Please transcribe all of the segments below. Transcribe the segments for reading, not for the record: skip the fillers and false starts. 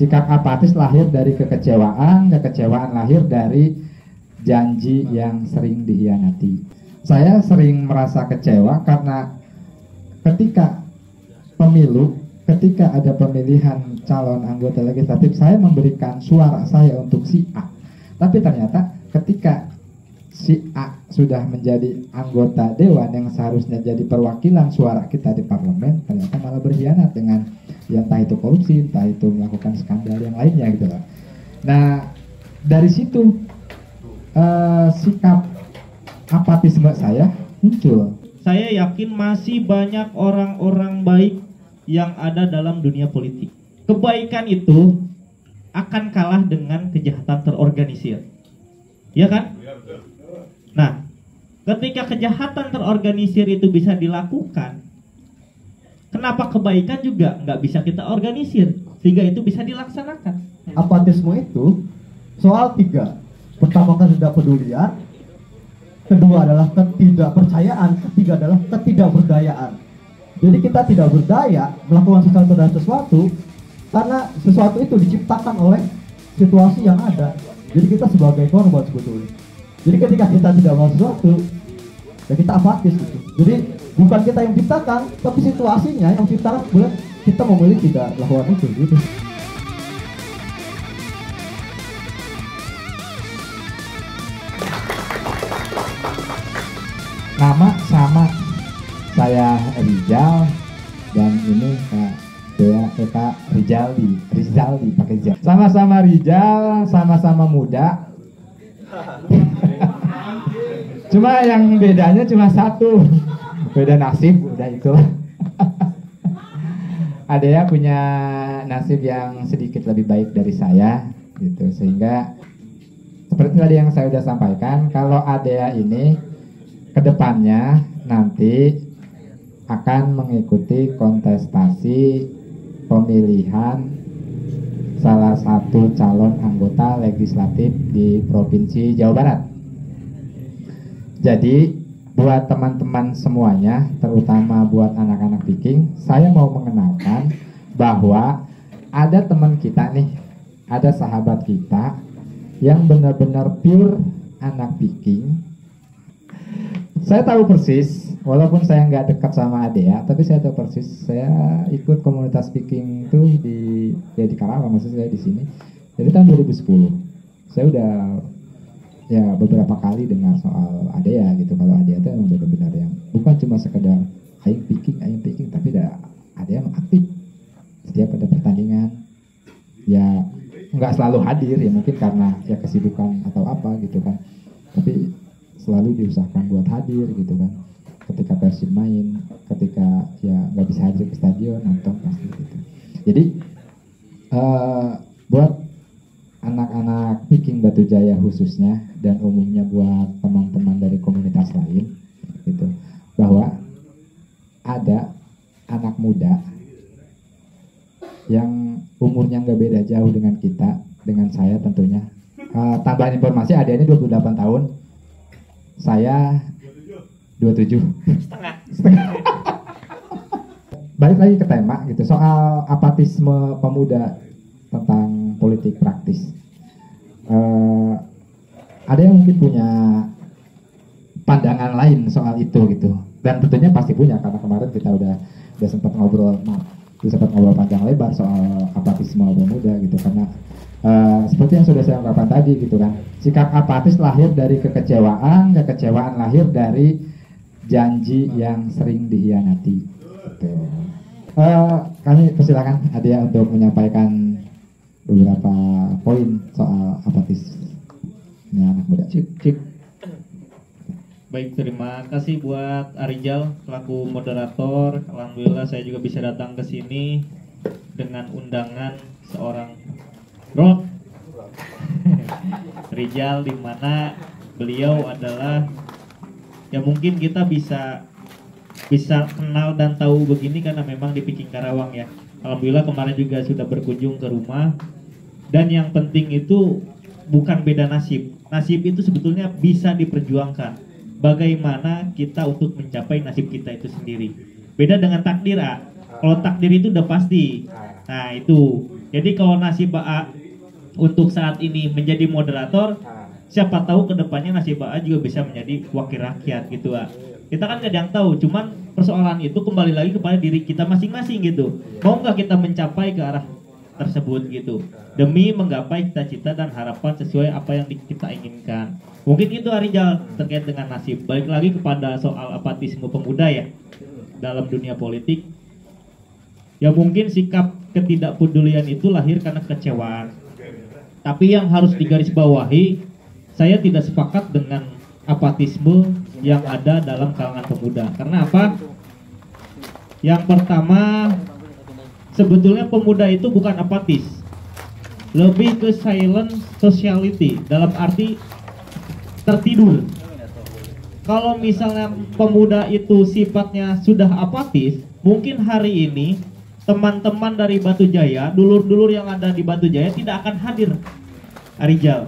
Sikap apatis lahir dari kekecewaan, kekecewaan lahir dari janji yang sering dikhianati. Saya sering merasa kecewa karena ketika pemilu, ketika ada pemilihan calon anggota legislatif, saya memberikan suara saya untuk si A. Tapi ternyata ketika si A sudah menjadi anggota dewan yang seharusnya jadi perwakilan suara kita di parlemen, ternyata malah berkhianat dengan yang entah itu korupsi, entah itu melakukan skandal yang lainnya gitu loh. Nah, dari situ sikap apatisme saya muncul. Saya yakin masih banyak orang-orang baik yang ada dalam dunia politik. Kebaikan itu akan kalah dengan kejahatan terorganisir. Ya kan? Nah, ketika kejahatan terorganisir itu bisa dilakukan, kenapa kebaikan juga nggak bisa kita organisir sehingga itu bisa dilaksanakan? Apatisme itu soal 3. Pertama, ketidakpedulian. Kedua adalah ketidakpercayaan. Ketiga adalah ketidakberdayaan. Jadi kita tidak berdaya melakukan sesuatu dan sesuatu karena sesuatu itu diciptakan oleh situasi yang ada. Jadi kita sebagai korban sebetulnya. Jadi ketika kita tidak mau sesuatu, ya kita apatis gitu. Jadi bukan kita yang ciptakan, tapi situasinya yang ciptakan, boleh kita memilih tidak lakukan itu gitu. Nama sama saya Rizal dan ini Kak Dea, Kak Rizaldi pakai Z. Sama-sama Rizal, sama-sama muda. Cuma yang bedanya cuma satu, beda nasib, udah itulah. Adea punya nasib yang sedikit lebih baik dari saya, gitu. Sehingga seperti tadi yang saya sudah sampaikan, kalau Adea ini kedepannya nanti akan mengikuti kontestasi pemilihan salah satu calon anggota legislatif di Provinsi Jawa Barat. Jadi buat teman-teman semuanya, terutama buat anak-anak Viking, saya mau mengenalkan bahwa ada teman kita nih, ada sahabat kita yang benar-benar pure anak Viking. Saya tahu persis, walaupun saya nggak dekat sama Adea, tapi saya tahu persis. Saya ikut komunitas Viking itu di Karawang, maksud saya di sini dari tahun 2010. Saya udah ya beberapa kali dengar soal Adea gitu. Kalau Adea itu memang benar-benar yang bukan cuma sekedar aing Viking, tapi Adea aktif setiap ada pertandingan. Ya nggak selalu hadir ya, mungkin karena ya kesibukan atau apa gitu kan. Tapi selalu diusahakan buat hadir gitu kan, ketika Persib main, ketika ya nggak bisa hadir ke stadion nonton pasti gitu. Jadi buat anak-anak Viking Batu Jaya khususnya dan umumnya buat teman-teman dari komunitas lain gitu, bahwa ada anak muda yang umurnya nggak beda jauh dengan kita, dengan saya tentunya. Tambahan informasi, adanya 28 tahun. Saya 27 setengah. Balik lagi ke tema gitu, soal apatisme pemuda tentang politik praktis. Ada yang mungkin punya pandangan lain soal itu gitu, dan tentunya pasti punya karena kemarin kita udah sempat ngobrol panjang lebar soal apatisme pemuda gitu. Karena seperti yang sudah saya ungkapkan tadi gitu kan, sikap apatis lahir dari kekecewaan, kekecewaan lahir dari janji yang sering dikhianati gitu. Kami persilakan Adea untuk menyampaikan beberapa poin soal apatisnya anak muda. Cik. Baik, terima kasih buat Arijal selaku moderator. Alhamdulillah saya juga bisa datang ke sini dengan undangan seorang Bro Rijal, di mana beliau adalah ya mungkin kita bisa kenal dan tahu begini karena memang di Viking Karawang ya. Alhamdulillah kemarin juga sudah berkunjung ke rumah, dan yang penting itu bukan beda nasib. Nasib itu sebetulnya bisa diperjuangkan. Bagaimana kita untuk mencapai nasib kita itu sendiri. Beda dengan takdir, kalau takdir itu udah pasti. Nah itu Jadi kalau Nasib A untuk saat ini menjadi moderator, siapa tahu kedepannya Nasib A juga bisa menjadi wakil rakyat gitu A. Kita kan nggak ada yang tahu, cuman persoalan itu kembali lagi kepada diri kita masing-masing gitu. Mau nggak kita mencapai ke arah tersebut gitu, demi menggapai cita-cita dan harapan sesuai apa yang kita inginkan. Mungkin itu Arijal terkait dengan nasib. Balik lagi kepada soal apatisme pemuda ya dalam dunia politik. Ya mungkin sikap ketidakpedulian itu lahir karena kekecewaan. Tapi yang harus digarisbawahi, saya tidak sepakat dengan apatisme yang ada dalam kalangan pemuda. Karena apa? Yang pertama, sebetulnya pemuda itu bukan apatis, lebih ke silent sociality, dalam arti tertidur. Kalau misalnya pemuda itu sifatnya sudah apatis, mungkin hari ini teman-teman dari Batu Jaya, dulur-dulur yang ada di Batu Jaya tidak akan hadir, Arijal,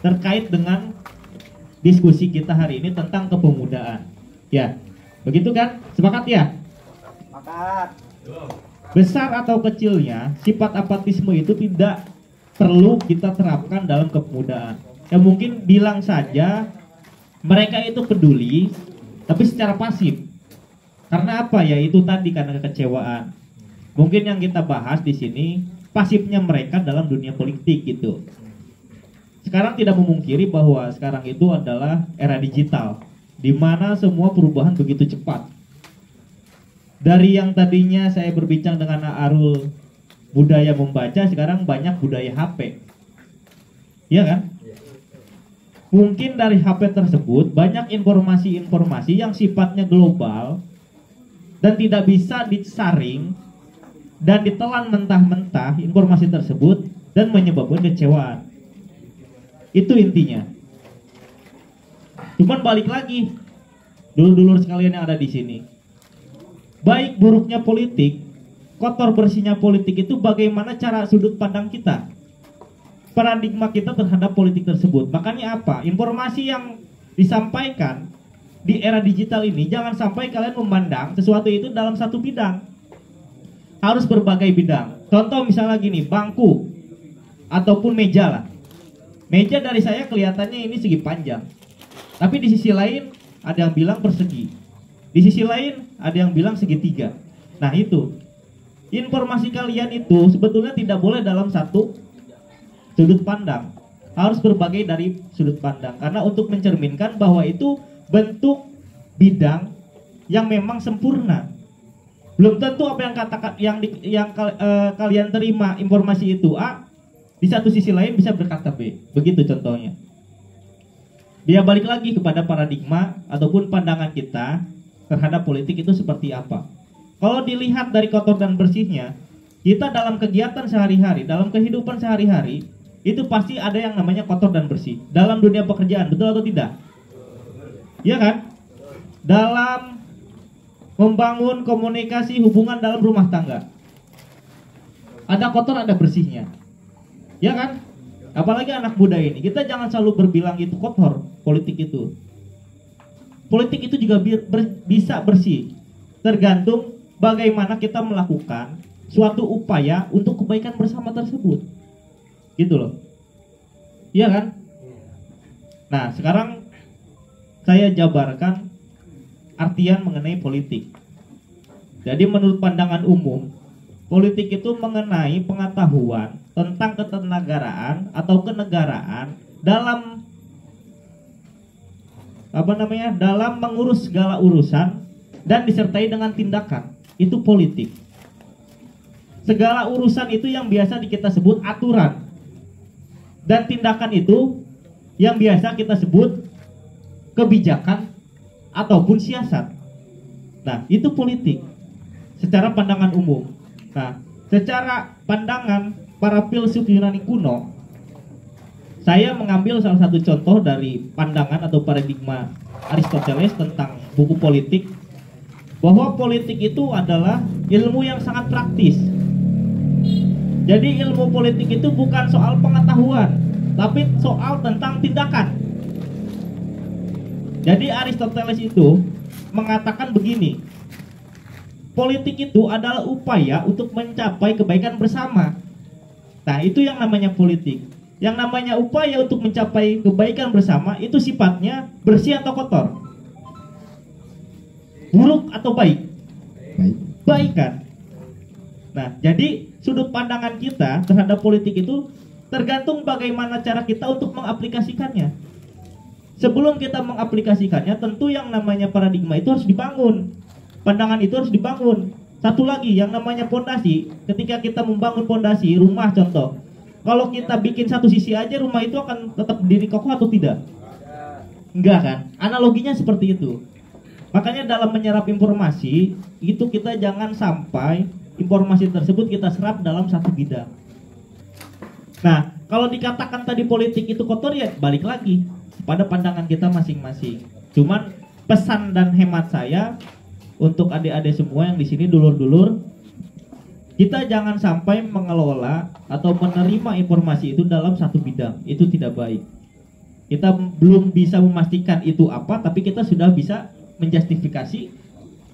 terkait dengan diskusi kita hari ini tentang kepemudaan. Ya, begitu kan? Sepakat ya? Sepakat. Besar atau kecilnya, sifat apatisme itu tidak perlu kita terapkan dalam kepemudaan. Ya mungkin bilang saja mereka itu peduli, tapi secara pasif. Karena apa ya? Itu tadi karena kekecewaan. Mungkin yang kita bahas di sini pasifnya mereka dalam dunia politik gitu. Sekarang tidak memungkiri bahwa sekarang itu adalah era digital, di mana semua perubahan begitu cepat. Dari yang tadinya saya berbincang dengan Arul budaya membaca, sekarang banyak budaya HP. Iya kan? Mungkin dari HP tersebut banyak informasi-informasi yang sifatnya global dan tidak bisa disaring dan ditelan mentah-mentah informasi tersebut dan menyebabkan kecewaan. Itu intinya. Cuman balik lagi, dulur-dulur sekalian yang ada di sini, baik buruknya politik, kotor bersihnya politik itu bagaimana cara sudut pandang kita, paradigma kita terhadap politik tersebut. Makanya apa? Informasi yang disampaikan di era digital ini, jangan sampai kalian memandang sesuatu itu dalam satu bidang. Harus berbagai bidang. Contoh misalnya gini, bangku ataupun meja lah. Meja dari saya kelihatannya ini segi panjang, tapi di sisi lain ada yang bilang persegi, di sisi lain ada yang bilang segitiga. Nah itu, informasi kalian itu sebetulnya tidak boleh dalam satu sudut pandang, harus berbagai dari sudut pandang. Karena untuk mencerminkan bahwa itu bentuk bidang yang memang sempurna. Belum tentu apa yang katakan kalian terima informasi itu A, di satu sisi lain bisa berkata B. Begitu contohnya. Dia balik lagi kepada paradigma ataupun pandangan kita terhadap politik itu seperti apa. Kalau dilihat dari kotor dan bersihnya, kita dalam kegiatan sehari-hari, dalam kehidupan sehari-hari, itu pasti ada yang namanya kotor dan bersih. Dalam dunia pekerjaan, betul atau tidak? Iya kan? Dalam membangun komunikasi hubungan dalam rumah tangga, ada kotor, ada bersihnya. Ya kan? Apalagi anak muda ini, kita jangan selalu berbilang itu kotor, politik itu. Politik itu juga bisa bersih, tergantung bagaimana kita melakukan suatu upaya untuk kebaikan bersama tersebut. Gitu loh. Iya kan? Nah, sekarang saya jabarkan artian mengenai politik. Jadi menurut pandangan umum, politik itu mengenai pengetahuan tentang ketenagaraan atau kenegaraan dalam dalam mengurus segala urusan dan disertai dengan tindakan. Itu politik. Segala urusan itu yang biasa kita sebut aturan, dan tindakan itu yang biasa kita sebut kebijakan ataupun siasat. Nah, itu politik secara pandangan umum. Nah, secara pandangan para filsuf Yunani kuno, saya mengambil salah satu contoh dari pandangan atau paradigma Aristoteles tentang buku politik, bahwa politik itu adalah ilmu yang sangat praktis. Jadi ilmu politik itu bukan soal pengetahuan, tapi soal tentang tindakan. Jadi Aristoteles itu mengatakan begini, politik itu adalah upaya untuk mencapai kebaikan bersama. Nah, itu yang namanya politik. Yang namanya upaya untuk mencapai kebaikan bersama itu sifatnya bersih atau kotor? Buruk atau baik? Baik. Baik kan? Nah, jadi sudut pandangan kita terhadap politik itu tergantung bagaimana cara kita untuk mengaplikasikannya. Sebelum kita mengaplikasikannya, tentu yang namanya paradigma itu harus dibangun. Pandangan itu harus dibangun. Satu lagi, yang namanya pondasi. Ketika kita membangun pondasi, rumah contoh. Kalau kita bikin satu sisi aja, rumah itu akan tetap berdiri kokoh atau tidak? Enggak kan? Analoginya seperti itu. Makanya dalam menyerap informasi, itu kita jangan sampai informasi tersebut kita serap dalam satu bidang. Nah, kalau dikatakan tadi politik itu kotor, ya balik lagi pada pandangan kita masing-masing. Cuman pesan dan hemat saya untuk adik-adik semua yang di sini, dulur-dulur, kita jangan sampai mengelola atau menerima informasi itu dalam satu bidang. Itu tidak baik. Kita belum bisa memastikan itu apa, tapi kita sudah bisa menjustifikasi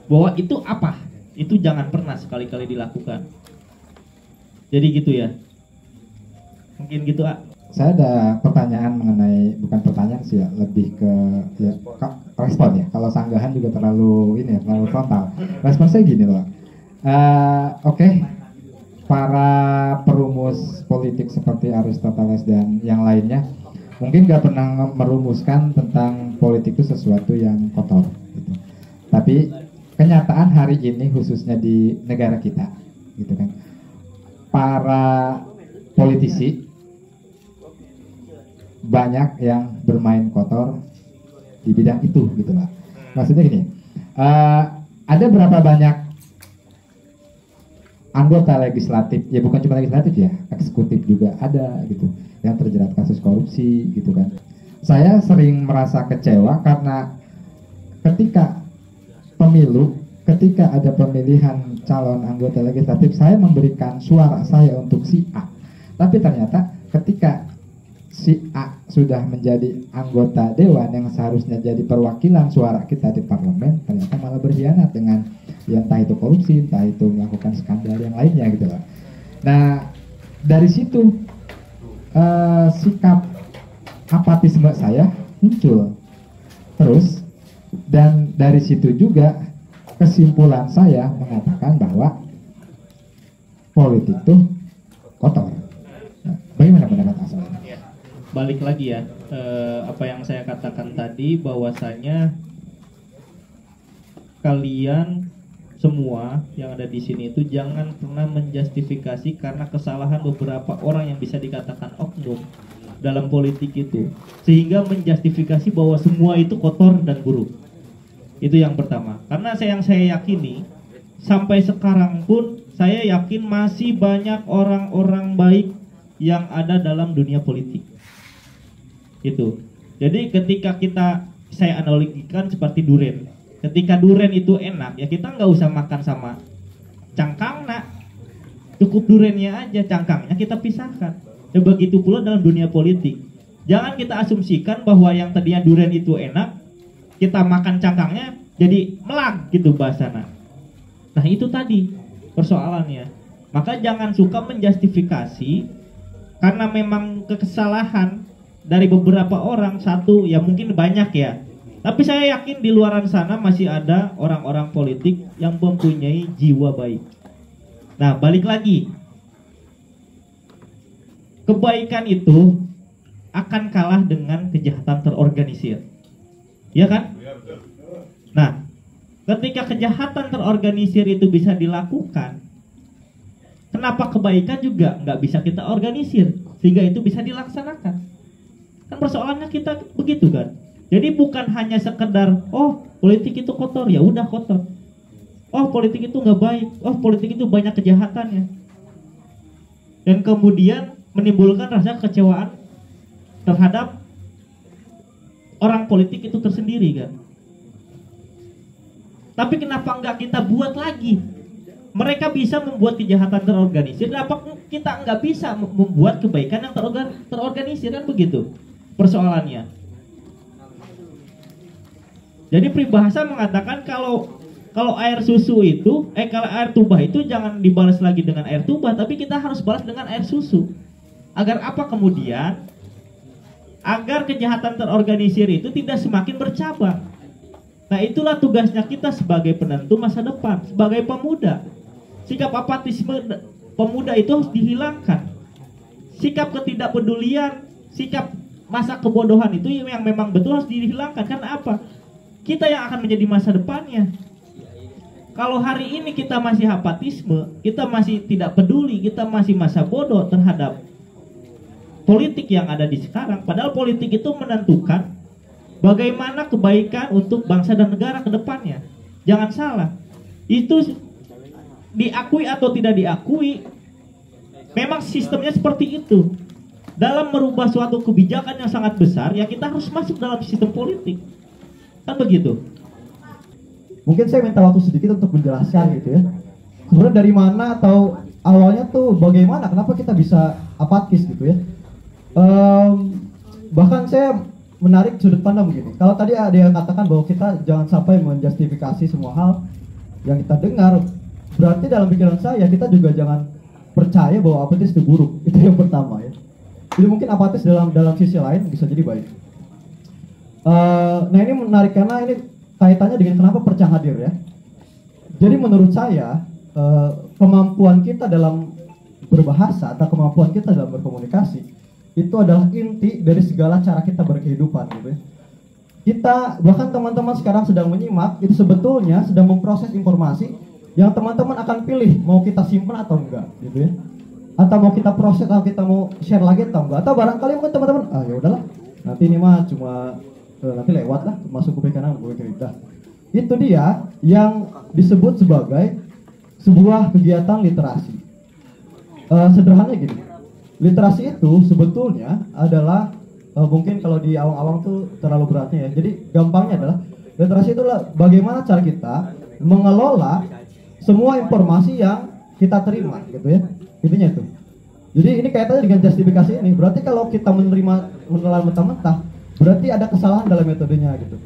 bahwa itu apa. Itu jangan pernah sekali-kali dilakukan. Jadi gitu ya. Mungkin gitu, A. Saya ada pertanyaan mengenai, bukan pertanyaan sih ya, lebih ke ya, respon ya. Kalau sanggahan juga terlalu ini ya, terlalu frontal. Respon saya gini loh. Oke, para perumus politik seperti Aristoteles dan yang lainnya mungkin gak pernah merumuskan tentang politik itu sesuatu yang kotor gitu. Tapi kenyataan hari ini khususnya di negara kita gitu kan, para politisi banyak yang bermain kotor di bidang itu gitu lah. Maksudnya gini, ada berapa banyak anggota legislatif, ya bukan cuma legislatif ya, eksekutif juga ada gitu, yang terjerat kasus korupsi gitu kan. Saya sering merasa kecewa karena ketika pemilu, ketika ada pemilihan calon anggota legislatif, saya memberikan suara saya untuk si A. Tapi ternyata ketika si A sudah menjadi anggota dewan yang seharusnya jadi perwakilan suara kita di parlemen, ternyata malah berkhianat dengan ya entah itu korupsi, entah itu melakukan skandal yang lainnya gitu loh. Nah, dari situ sikap apatisme saya muncul terus, dan dari situ juga kesimpulan saya mengatakan bahwa politik itu kotor. Nah, bagaimana pendapat asalnya? Balik lagi ya, apa yang saya katakan tadi, bahwasanya kalian semua yang ada di sini itu jangan pernah menjustifikasi karena kesalahan beberapa orang yang bisa dikatakan oknum dalam politik itu, sehingga menjustifikasi bahwa semua itu kotor dan buruk. Itu yang pertama. Karena yang saya yakini sampai sekarang pun saya yakin masih banyak orang-orang baik yang ada dalam dunia politik. Itu. Jadi ketika saya analogikan seperti duren. Ketika duren itu enak, ya kita nggak usah makan sama cangkangnya, cukup durennya aja, cangkangnya kita pisahkan. Ya begitu pula dalam dunia politik. Jangan kita asumsikan bahwa yang tadinya duren itu enak, kita makan cangkangnya jadi melag gitu bahasana. Nah itu tadi persoalannya. Maka jangan suka menjustifikasi karena memang kesalahan dari beberapa orang, satu ya mungkin banyak ya, tapi saya yakin di luaran sana masih ada orang-orang politik yang mempunyai jiwa baik. Nah balik lagi, kebaikan itu akan kalah dengan kejahatan terorganisir, ya kan? Nah ketika kejahatan terorganisir itu bisa dilakukan, kenapa kebaikan juga nggak bisa kita organisir sehingga itu bisa dilaksanakan? Kan persoalannya kita begitu kan. Jadi bukan hanya sekedar oh politik itu kotor, ya udah kotor. Oh politik itu nggak baik. Oh politik itu banyak kejahatannya. Dan kemudian menimbulkan rasa kekecewaan terhadap orang politik itu tersendiri kan. Tapi kenapa nggak kita buat lagi? Mereka bisa membuat kejahatan terorganisir, kenapa kita nggak bisa membuat kebaikan yang terorganisir, kan begitu persoalannya. Jadi peribahasa mengatakan kalau Kalau air susu itu, kalau air tuba itu jangan dibalas lagi dengan air tuba, tapi kita harus balas dengan air susu. Agar apa kemudian? Agar kejahatan terorganisir itu tidak semakin bercabang. Nah, itulah tugasnya kita sebagai penentu masa depan, sebagai pemuda. Sikap apatisme pemuda itu harus dihilangkan. Sikap ketidakpedulian, sikap masa kebodohan itu yang memang betul harus dihilangkan. Karena apa? Kita yang akan menjadi masa depannya. Kalau hari ini kita masih apatisme, kita masih tidak peduli, kita masih masa bodoh terhadap politik yang ada di sekarang. Padahal politik itu menentukan bagaimana kebaikan untuk bangsa dan negara ke depannya. Jangan salah. Itu diakui atau tidak diakui, memang sistemnya seperti itu. Dalam merubah suatu kebijakan yang sangat besar, ya kita harus masuk dalam sistem politik. Kan begitu. Mungkin saya minta waktu sedikit untuk menjelaskan gitu ya. Sebenarnya dari mana atau awalnya tuh bagaimana, kenapa kita bisa apatis gitu ya. Bahkan saya menarik sudut pandang begini. Kalau tadi ada yang katakan bahwa kita jangan sampai menjustifikasi semua hal yang kita dengar, berarti dalam pikiran saya kita juga jangan percaya bahwa apatis itu buruk. Itu yang pertama ya. Jadi mungkin apatis dalam sisi lain bisa jadi baik. Nah ini menarik karena ini kaitannya dengan kenapa percaya hadir ya. Jadi menurut saya kemampuan kita dalam berbahasa atau kemampuan kita dalam berkomunikasi itu adalah inti dari segala cara kita berkehidupan gitu ya. Kita bahkan teman-teman sekarang sedang menyimak itu sebetulnya sedang memproses informasi yang teman-teman akan pilih mau kita simpan atau enggak gitu ya. Atau mau kita proses atau kita mau share lagi atau enggak. Atau barangkali mungkin teman-teman ya udahlah. Nanti ini mah cuma nanti lewat lah masuk kuping kanan kuping kiri. Itu dia yang disebut sebagai sebuah kegiatan literasi. Sederhananya gini. Literasi itu sebetulnya adalah mungkin kalau di awang-awang tuh terlalu beratnya ya. Jadi gampangnya adalah literasi itu adalah bagaimana cara kita mengelola semua informasi yang kita terima gitu ya. Intinya itu. Jadi ini kaitannya dengan justifikasi ini. Berarti kalau kita menelan mentah-mentah, berarti ada kesalahan dalam metodenya gitu.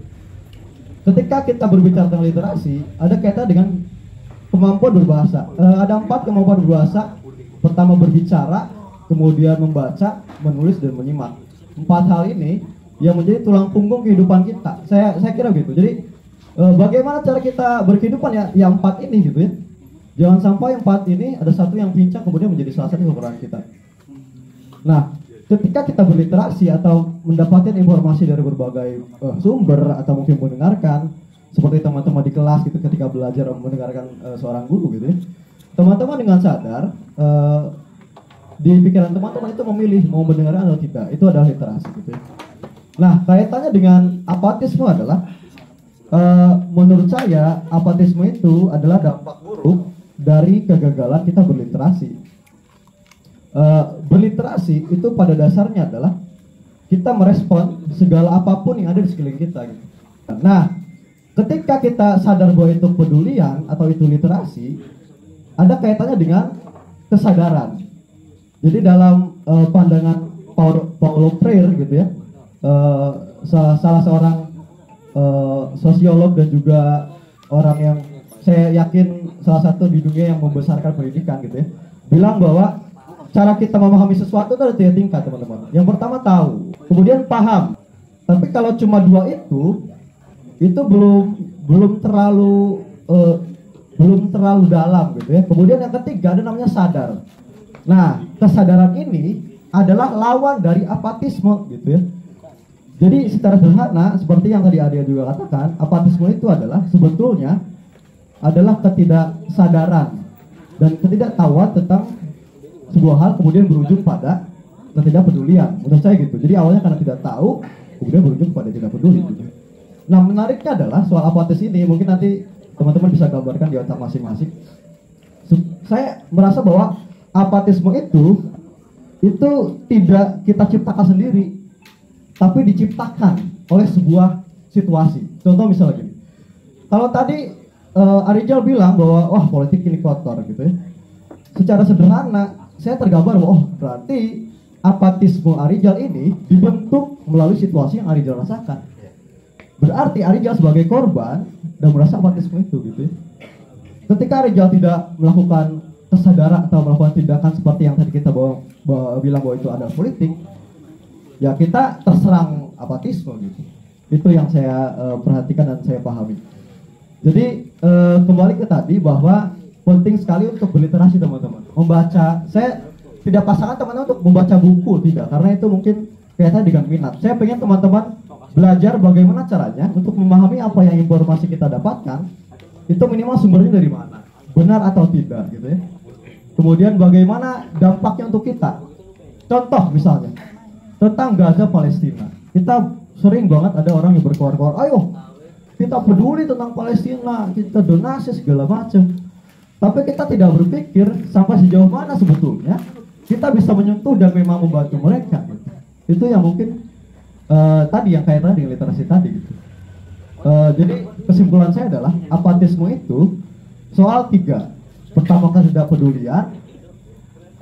Ketika kita berbicara tentang literasi, ada kaitan dengan kemampuan berbahasa. Ada 4 kemampuan berbahasa. Pertama berbicara, kemudian membaca, menulis dan menyimak. 4 hal ini yang menjadi tulang punggung kehidupan kita. Saya kira gitu. Jadi bagaimana cara kita berkehidupan ya? Yang 4 ini gitu ya. Jangan sampai 4 ini ada satu yang pincang kemudian menjadi salah satu kekurangan kita. Nah, ketika kita berliterasi atau mendapatkan informasi dari berbagai sumber atau mungkin mendengarkan seperti teman-teman di kelas gitu ketika belajar mendengarkan seorang guru gitu ya. Teman-teman dengan sadar di pikiran teman-teman itu memilih mau mendengarkan atau tidak. Itu adalah literasi gitu ya. Nah, kaitannya dengan apatisme adalah menurut saya apatisme itu adalah dampak buruk dari kegagalan kita berliterasi. Berliterasi itu pada dasarnya adalah kita merespon segala apapun yang ada di sekeliling kita gitu. Nah, ketika kita sadar bahwa itu pedulian atau itu literasi, ada kaitannya dengan kesadaran. Jadi dalam pandangan Paulo Freire gitu ya, salah seorang sosiolog dan juga orang yang saya yakin salah satu di dunia yang membesarkan pendidikan gitu ya, bilang bahwa cara kita memahami sesuatu itu ada 3 tingkat teman-teman. Yang pertama tahu, kemudian paham. Tapi kalau cuma 2 itu belum terlalu dalam gitu ya. Kemudian yang ketiga ada namanya sadar. Nah, kesadaran ini adalah lawan dari apatisme gitu ya. Jadi secara sederhana seperti yang tadi Adia juga katakan, apatisme itu adalah sebetulnya adalah ketidaksadaran dan ketidaktahuan tentang sebuah hal kemudian berujung pada ketidakpedulian. Menurut saya gitu. Jadi awalnya karena tidak tahu, kemudian berujung pada tidak peduli gitu. Nah, menariknya adalah soal apatis ini, mungkin nanti teman-teman bisa gambarkan di otak masing-masing. Saya merasa bahwa apatisme itu tidak kita ciptakan sendiri, tapi diciptakan oleh sebuah situasi. Contoh misalnya gini. Kalau tadi Arijal bilang bahwa wah politik ini kotor gitu ya. Secara sederhana saya tergambar bahwa berarti apatisme Arijal ini dibentuk melalui situasi yang Arijal rasakan. Berarti Rijal sebagai korban dan merasa apatisme itu gitu ya. Ketika Rijal tidak melakukan kesadaran atau melakukan tindakan seperti yang tadi kita bilang bahwa itu adalah politik, ya kita terserang apatisme gitu. Itu yang saya perhatikan dan saya pahami. Jadi kembali ke tadi bahwa penting sekali untuk berliterasi teman-teman. Membaca, saya tidak pasangkan teman-teman untuk membaca buku, tidak, karena itu mungkin kaitan dengan minat. Saya pengen teman-teman belajar bagaimana caranya untuk memahami apa yang informasi kita dapatkan, itu minimal sumbernya dari mana, benar atau tidak gitu ya. Kemudian bagaimana dampaknya untuk kita. Contoh misalnya tentang Gaza Palestina, kita sering banget ada orang yang berkoar-koar, ayo kita peduli tentang Palestina, kita donasi segala macam. Tapi kita tidak berpikir sampai sejauh mana sebetulnya kita bisa menyentuh dan memang membantu mereka gitu. Itu yang mungkin tadi yang kaitan dengan literasi tadi gitu. Jadi kesimpulan saya adalah apatisme itu soal tiga. Pertama ketidakpedulian,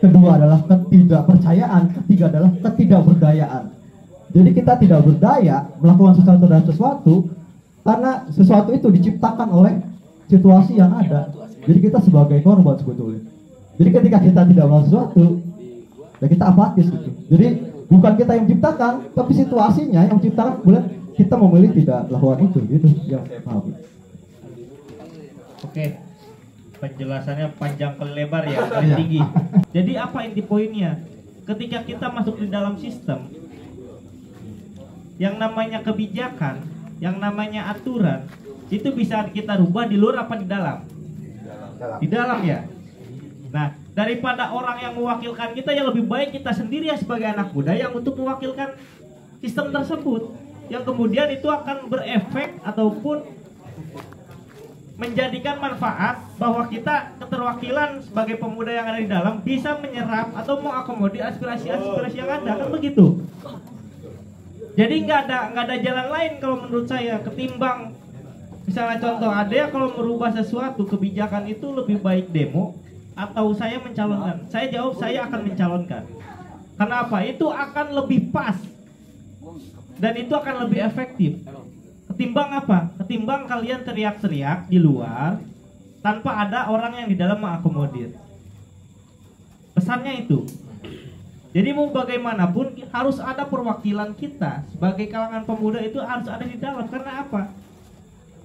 kedua adalah ketidakpercayaan, ketiga adalah ketidakberdayaan. Jadi kita tidak berdaya melakukan sesuatu dan sesuatu karena sesuatu itu diciptakan oleh situasi yang ada. Jadi kita sebagai korban sebetulnya. Jadi ketika kita tidak melakukan sesuatu, ya kita apatis gitu. Jadi bukan kita yang menciptakan, tapi situasinya yang menciptakan, kemudian kita memilih tidak melakukan itu, gitu yang saya pahami. Oke, penjelasannya panjang kali lebar ya, kali tinggi. Jadi apa inti poinnya? Ketika kita masuk di dalam sistem, yang namanya kebijakan, yang namanya aturan, itu bisa kita rubah di luar apa di dalam? Di dalam ya. Nah, daripada orang yang mewakilkan kita, yang lebih baik kita sendiri ya sebagai anak muda yang untuk mewakilkan sistem tersebut, yang kemudian itu akan berefek ataupun menjadikan manfaat bahwa kita keterwakilan sebagai pemuda yang ada di dalam bisa menyerap atau mengakomodir aspirasi-aspirasi yang ada, kan begitu. Jadi nggak ada jalan lain kalau menurut saya ketimbang misalnya contoh ada ya, kalau merubah sesuatu kebijakan itu lebih baik demo atau saya mencalonkan. Saya jawab saya akan mencalonkan. Kenapa? Itu akan lebih pas dan itu akan lebih efektif. Ketimbang apa? Ketimbang kalian teriak-teriak di luar tanpa ada orang yang di dalam mengakomodir. Pesannya itu. Jadi mau bagaimanapun harus ada perwakilan kita sebagai kalangan pemuda, itu harus ada di dalam. Karena apa?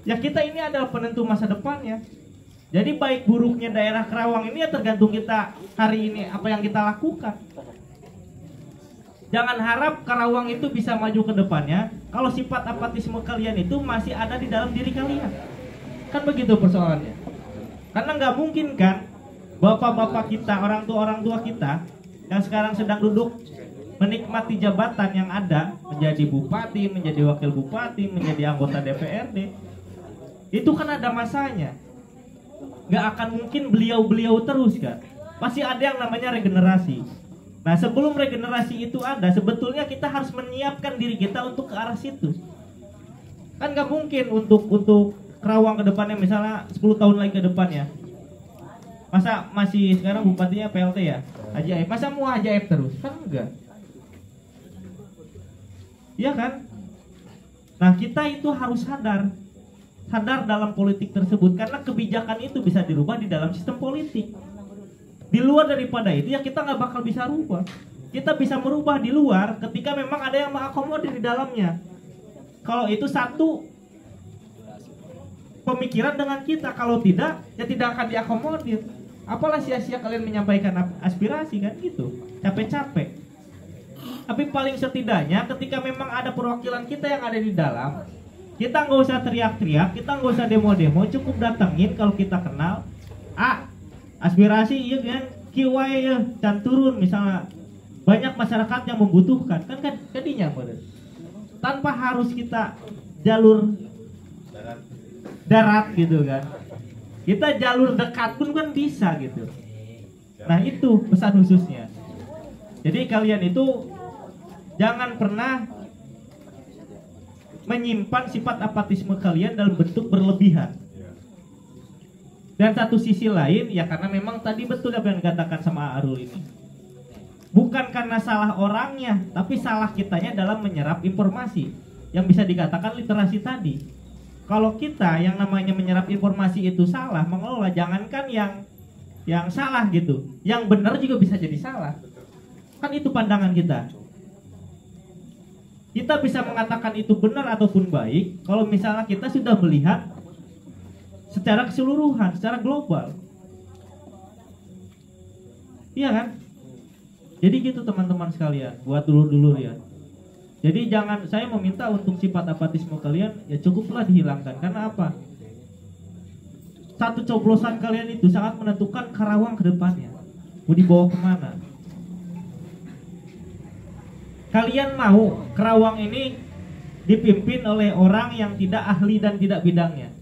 Ya kita ini adalah penentu masa depannya. Jadi baik buruknya daerah Kerawang ini ya tergantung kita hari ini apa yang kita lakukan. Jangan harap Karawang itu bisa maju ke depannya kalau sifat apatisme kalian itu masih ada di dalam diri kalian. Kan begitu persoalannya. Karena nggak mungkin kan bapak-bapak kita, orang tua kita yang sekarang sedang duduk menikmati jabatan yang ada, menjadi bupati, menjadi wakil bupati, menjadi anggota DPRD, itu kan ada masanya. Nggak akan mungkin beliau-beliau terus kan. Pasti ada yang namanya regenerasi. Nah sebelum regenerasi itu ada, sebetulnya kita harus menyiapkan diri kita untuk ke arah situ. Kan nggak mungkin untuk Kerawang ke depannya misalnya 10 tahun lagi ke depannya. Masa masih sekarang bupatinya PLT ya? Ajaib. Masa mau ajaib terus? Kan enggak. Iya kan? Nah kita itu harus sadar dalam politik tersebut, karena kebijakan itu bisa dirubah di dalam sistem politik. Di luar daripada itu ya kita nggak bakal bisa rubah. Kita bisa merubah di luar ketika memang ada yang mengakomodir di dalamnya. Kalau itu satu pemikiran dengan kita, kalau tidak ya tidak akan diakomodir. Apalah sia-sia kalian menyampaikan aspirasi kan gitu, capek-capek. Tapi paling setidaknya ketika memang ada perwakilan kita yang ada di dalam, kita nggak usah teriak-teriak, kita nggak usah demo-demo, cukup datengin kalau kita kenal. Aspirasi iya kan, kiwai ya, dan turun misalnya banyak masyarakat yang membutuhkan, kan kadinya tanpa harus kita jalur darat gitu kan. Kita jalur dekat pun kan bisa gitu. Nah itu pesan khususnya. Jadi kalian itu jangan pernah menyimpan sifat apatisme kalian dalam bentuk berlebihan. Dan satu sisi lain ya karena memang tadi betul apa yang dikatakan sama Arul ini. Bukan karena salah orangnya, tapi salah kitanya dalam menyerap informasi. yang bisa dikatakan literasi tadi. Kalau kita yang namanya menyerap informasi itu salah mengelola, jangankan yang salah gitu, yang benar juga bisa jadi salah. Kan itu pandangan kita. Kita bisa mengatakan itu benar ataupun baik kalau misalnya kita sudah melihat secara keseluruhan, secara global. Iya kan? Jadi gitu teman-teman sekalian, buat dulur-dulur ya. Jadi jangan, saya meminta untuk sifat apatisme kalian ya cukuplah dihilangkan. Karena apa? Satu coblosan kalian itu sangat menentukan Karawang ke depannya. Mau dibawa kemana? Kalian mau Karawang ini dipimpin oleh orang yang tidak ahli dan tidak bidangnya?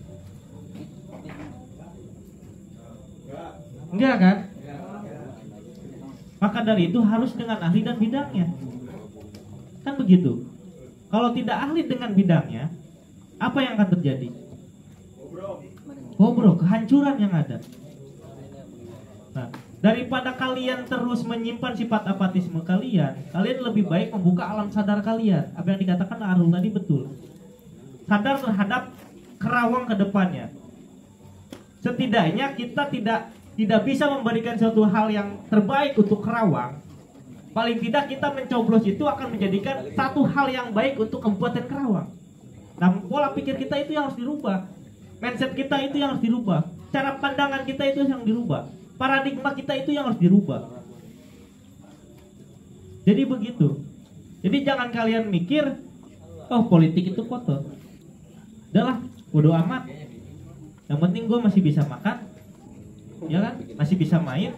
Enggak kan? Maka dari itu harus dengan ahli dan bidangnya. Kan begitu. Kalau tidak ahli dengan bidangnya, apa yang akan terjadi? Bobrok, kehancuran yang ada. Nah, daripada kalian terus menyimpan sifat apatisme kalian lebih baik membuka alam sadar kalian. Apa yang dikatakan Arul tadi betul. Sadar terhadap Karawang ke depannya. Setidaknya kita tidak bisa memberikan suatu hal yang terbaik untuk Karawang. Paling tidak kita mencoblos itu akan menjadikan satu hal yang baik untuk Kabupaten Karawang. Nah, pola pikir kita itu yang harus dirubah. Mindset kita itu yang harus dirubah. Cara pandangan kita itu yang dirubah. Paradigma kita itu yang harus dirubah. Jadi begitu. Jadi jangan kalian mikir, oh politik itu kotor. Udahlah, bodo amat. Yang penting gue masih bisa makan, ya kan? Masih bisa main.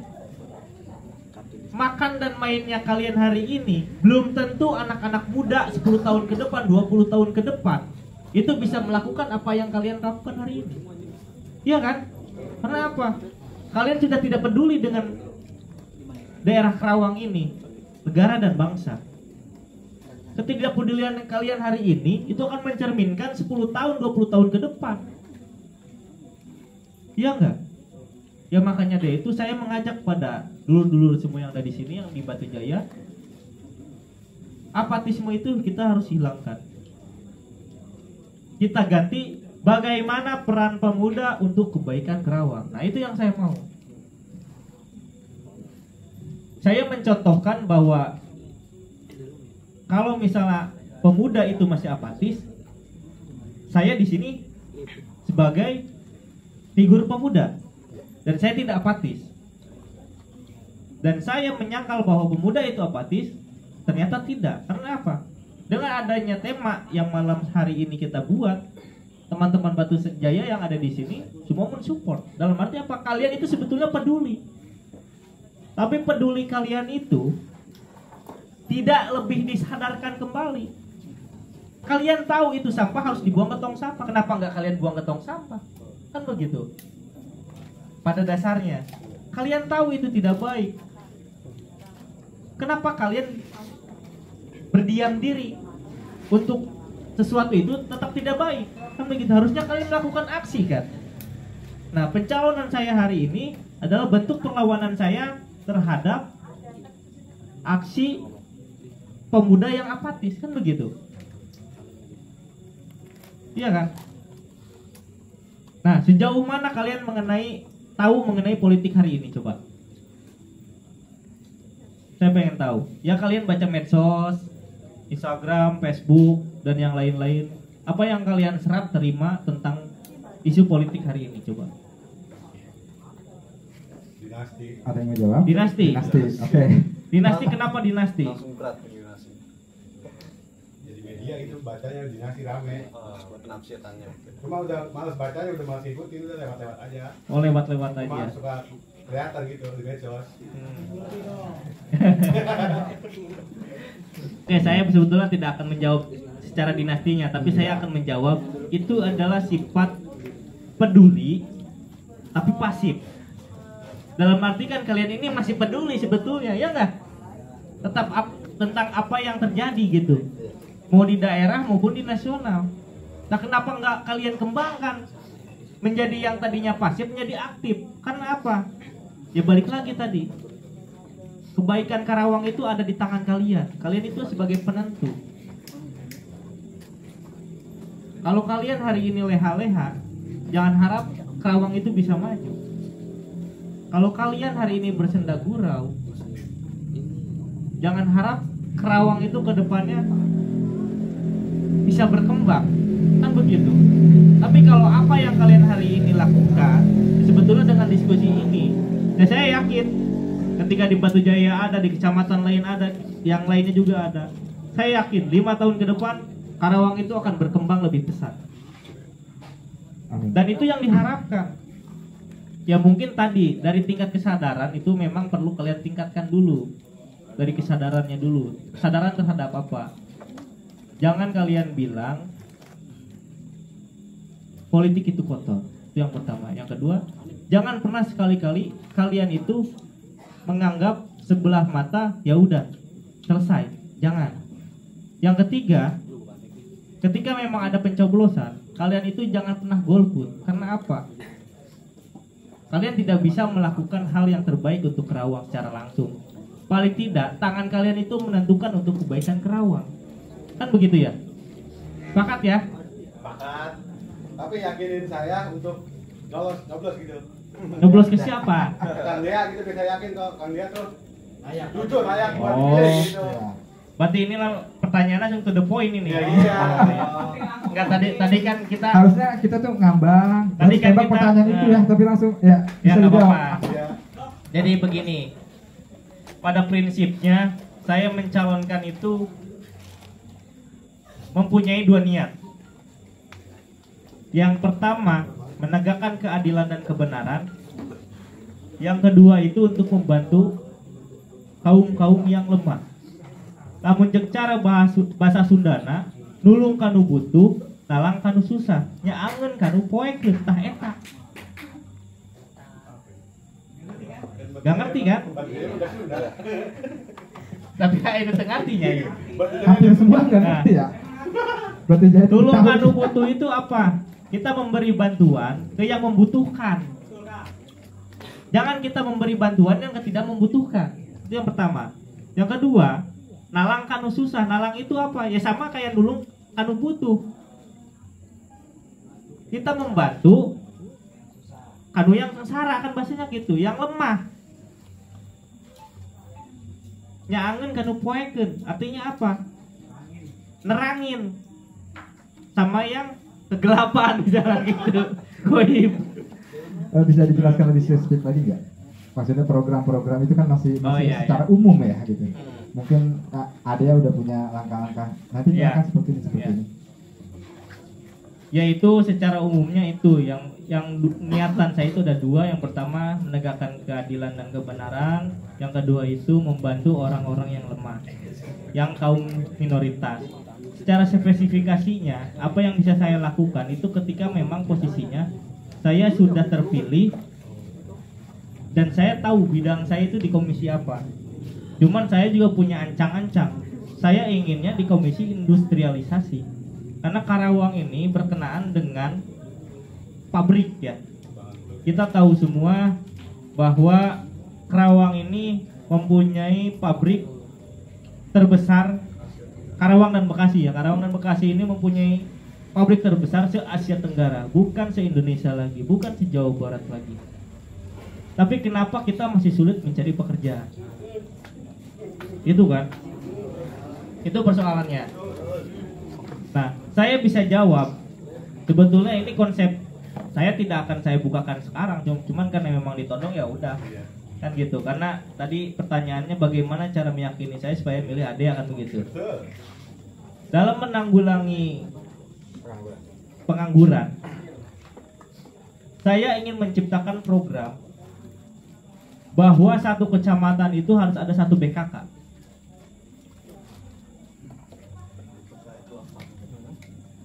Makan dan mainnya kalian hari ini belum tentu anak-anak muda 10 tahun ke depan, 20 tahun ke depan itu bisa melakukan apa yang kalian lakukan hari ini. Iya kan? Karena apa? Kalian sudah tidak peduli dengan daerah Karawang ini, negara dan bangsa. Ketidakpedulian kalian hari ini itu akan mencerminkan 10 tahun, 20 tahun ke depan. Iya enggak? Ya makanya deh itu saya mengajak pada dulur-dulur semua yang ada di sini, yang di Batu Jaya, apatisme itu kita harus hilangkan. Kita ganti bagaimana peran pemuda untuk kebaikan Karawang. Nah itu yang saya mau. Saya mencontohkan bahwa kalau misalnya pemuda itu masih apatis, saya di sini sebagai figur pemuda dan saya tidak apatis. Dan saya menyangkal bahwa pemuda itu apatis, ternyata tidak. Karena apa? Dengan adanya tema yang malam hari ini kita buat, teman-teman Batu Jaya yang ada di sini semua mensupport. Dalam arti apa? Kalian itu sebetulnya peduli. Tapi peduli kalian itu tidak lebih disadarkan kembali. Kalian tahu itu sampah harus dibuang ke tong sampah. Kenapa nggak kalian buang ke tong sampah? Kan begitu. Pada dasarnya kalian tahu itu tidak baik. Kenapa kalian berdiam diri untuk sesuatu itu tetap tidak baik? Kan begitu, harusnya kalian melakukan aksi kan. Nah, pencalonan saya hari ini adalah bentuk perlawanan saya terhadap aksi pemuda yang apatis, kan begitu. Iya kan? Nah, sejauh mana kalian tahu mengenai politik hari ini, coba? Saya pengen tahu. Ya kalian baca medsos, Instagram, Facebook, dan yang lain-lain. Apa yang kalian serap terima tentang isu politik hari ini, coba? Dinasti. Ada yang mau jawab? Dinasti. Oke. Dinasti kenapa dinasti? Langsung berat dinasti. Jadi media itu bacanya dinasti rame. Penafsirannya. Cuma udah malas bacanya, udah malas ikutin, udah lewat-lewat aja. Oh, lewat-lewat Cuma aja. suka kelihatan gitu di medsos. Oke, saya sebetulnya tidak akan menjawab secara dinastinya, tapi saya akan menjawab itu adalah sifat peduli tapi pasif. Dalam arti kan kalian ini masih peduli sebetulnya, ya enggak? Tentang apa yang terjadi gitu. Mau di daerah maupun di nasional. Nah, kenapa enggak kalian kembangkan menjadi yang tadinya pasif menjadi aktif? Karena apa? Ya balik lagi tadi. Kebaikan Karawang itu ada di tangan kalian. Kalian itu sebagai penentu. Kalau kalian hari ini leha-leha, jangan harap Kerawang itu bisa maju. Kalau kalian hari ini bersenda gurau, jangan harap Kerawang itu ke depannya bisa berkembang. Kan begitu. Tapi kalau apa yang kalian hari ini lakukan, sebetulnya dengan diskusi ini, dan saya yakin ketika di Batu Jaya ada, di kecamatan lain ada, yang lainnya juga ada, saya yakin 5 tahun ke depan Karawang itu akan berkembang lebih besar. Amin. Dan itu yang diharapkan. Ya mungkin tadi dari tingkat kesadaran itu memang perlu kalian tingkatkan dulu. Dari kesadarannya dulu. Kesadaran terhadap apa? Jangan kalian bilang politik itu kotor. Itu yang pertama. Yang kedua, jangan pernah sekali-kali kalian itu menganggap sebelah mata ya udah selesai. Jangan. Yang ketiga, ketika memang ada pencoblosan, kalian itu jangan pernah golput. Karena apa? Kalian tidak bisa melakukan hal yang terbaik untuk Kerawang secara langsung. Paling tidak, tangan kalian itu menentukan untuk kebaikan Kerawang. Kan begitu ya? Sepakat ya? Sepakat. Tapi yakinin saya untuk nyoblos gitu. Nyoblos ke siapa? Kang Dea gitu, bisa yakin kok Kang Dea tuh jujur layak buat Oh. pilih gitu. Ya. Berarti inilah pertanyaan langsung to the point ini. Ya, iya. Enggak, tadi kan kita Harusnya kita tuh ngambang. Tadi Harus kan tembak kita- pertanyaan itu ya, tapi langsung ya ya bisa nggak dijawab. apa-apa. Iya. Jadi begini, pada prinsipnya saya mencalonkan itu mempunyai 2 niat. Yang pertama, menegakkan keadilan dan kebenaran. Yang kedua itu untuk membantu kaum-kaum yang lemah. Lamun jeung cara bahasa Sundana, nulung kanu butuh, nalang kanu susah, nyaangeun kanu poekeun tah eta. Gak ngerti kan? Tapi itu tengah artinya ya. Hampir semua nggak ngerti ya. Berarti jadi Tulung tahu. kanu butuh itu apa? Kita memberi bantuan ke yang membutuhkan. Jangan kita memberi bantuan yang tidak membutuhkan. Itu yang pertama. Yang kedua, nalang kanu susah. Nalang itu apa? Ya sama kayak nulung kanu butuh. Kita membantu kanu yang sengsara, kan bahasanya gitu, yang lemah. Nyaangeun kanu poekeun, artinya apa? Nerangin sama yang kegelapan misalnya gitu. Goib. Bisa dijelaskan lebih spesifik lagi nggak? Maksudnya program-program itu kan masih iya, secara iya. umum ya gitu. Mungkin Adea udah punya langkah-langkah. Nanti dia Iya. akan seperti Iya. ini. Yaitu secara umumnya itu yang niatan saya itu ada 2. Yang pertama menegakkan keadilan dan kebenaran. Yang kedua itu membantu orang-orang yang lemah, yang kaum minoritas. Secara spesifikasinya, apa yang bisa saya lakukan itu ketika memang posisinya saya sudah terpilih dan saya tahu bidang saya itu di komisi apa. Cuman saya juga punya ancang-ancang. Saya inginnya di komisi industrialisasi. Karena Karawang ini berkenaan dengan pabrik ya. Kita tahu semua bahwa Karawang ini mempunyai pabrik terbesar. Karawang dan Bekasi ya. Karawang dan Bekasi ini mempunyai pabrik terbesar se-Asia Tenggara, bukan se-Indonesia lagi, bukan se-Jawa Barat lagi. Tapi kenapa kita masih sulit mencari pekerjaan? Itu kan? Itu persoalannya. Nah, saya bisa jawab. Sebetulnya ini konsep saya tidak akan saya bukakan sekarang, cuman karena memang ditodong ya udah. Kan gitu. Karena tadi pertanyaannya bagaimana cara meyakini saya supaya milih Adea kan begitu. Dalam menanggulangi pengangguran, saya ingin menciptakan program bahwa satu kecamatan itu harus ada 1 BKK.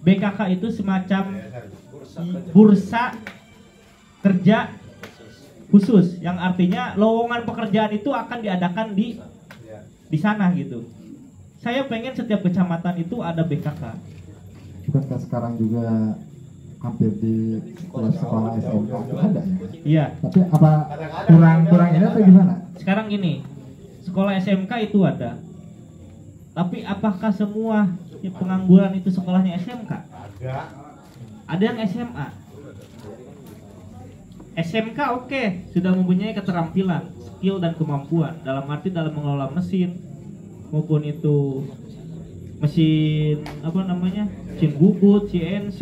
BKK itu semacam bursa kerja khusus, yang artinya lowongan pekerjaan itu akan diadakan di sana gitu. Saya pengen setiap kecamatan itu ada BKK. Bukankah sekarang juga hampir di sekolah SMK itu ada ya? Iya. Tapi apa kurang ini atau gimana? Sekarang gini, sekolah SMK itu ada. Tapi apakah semua pengangguran itu sekolahnya SMK? Ada. ada yang SMA. SMK oke, sudah mempunyai keterampilan, skill dan kemampuan dalam arti dalam mengelola mesin maupun itu mesin apa namanya, mesin bubut, CNC,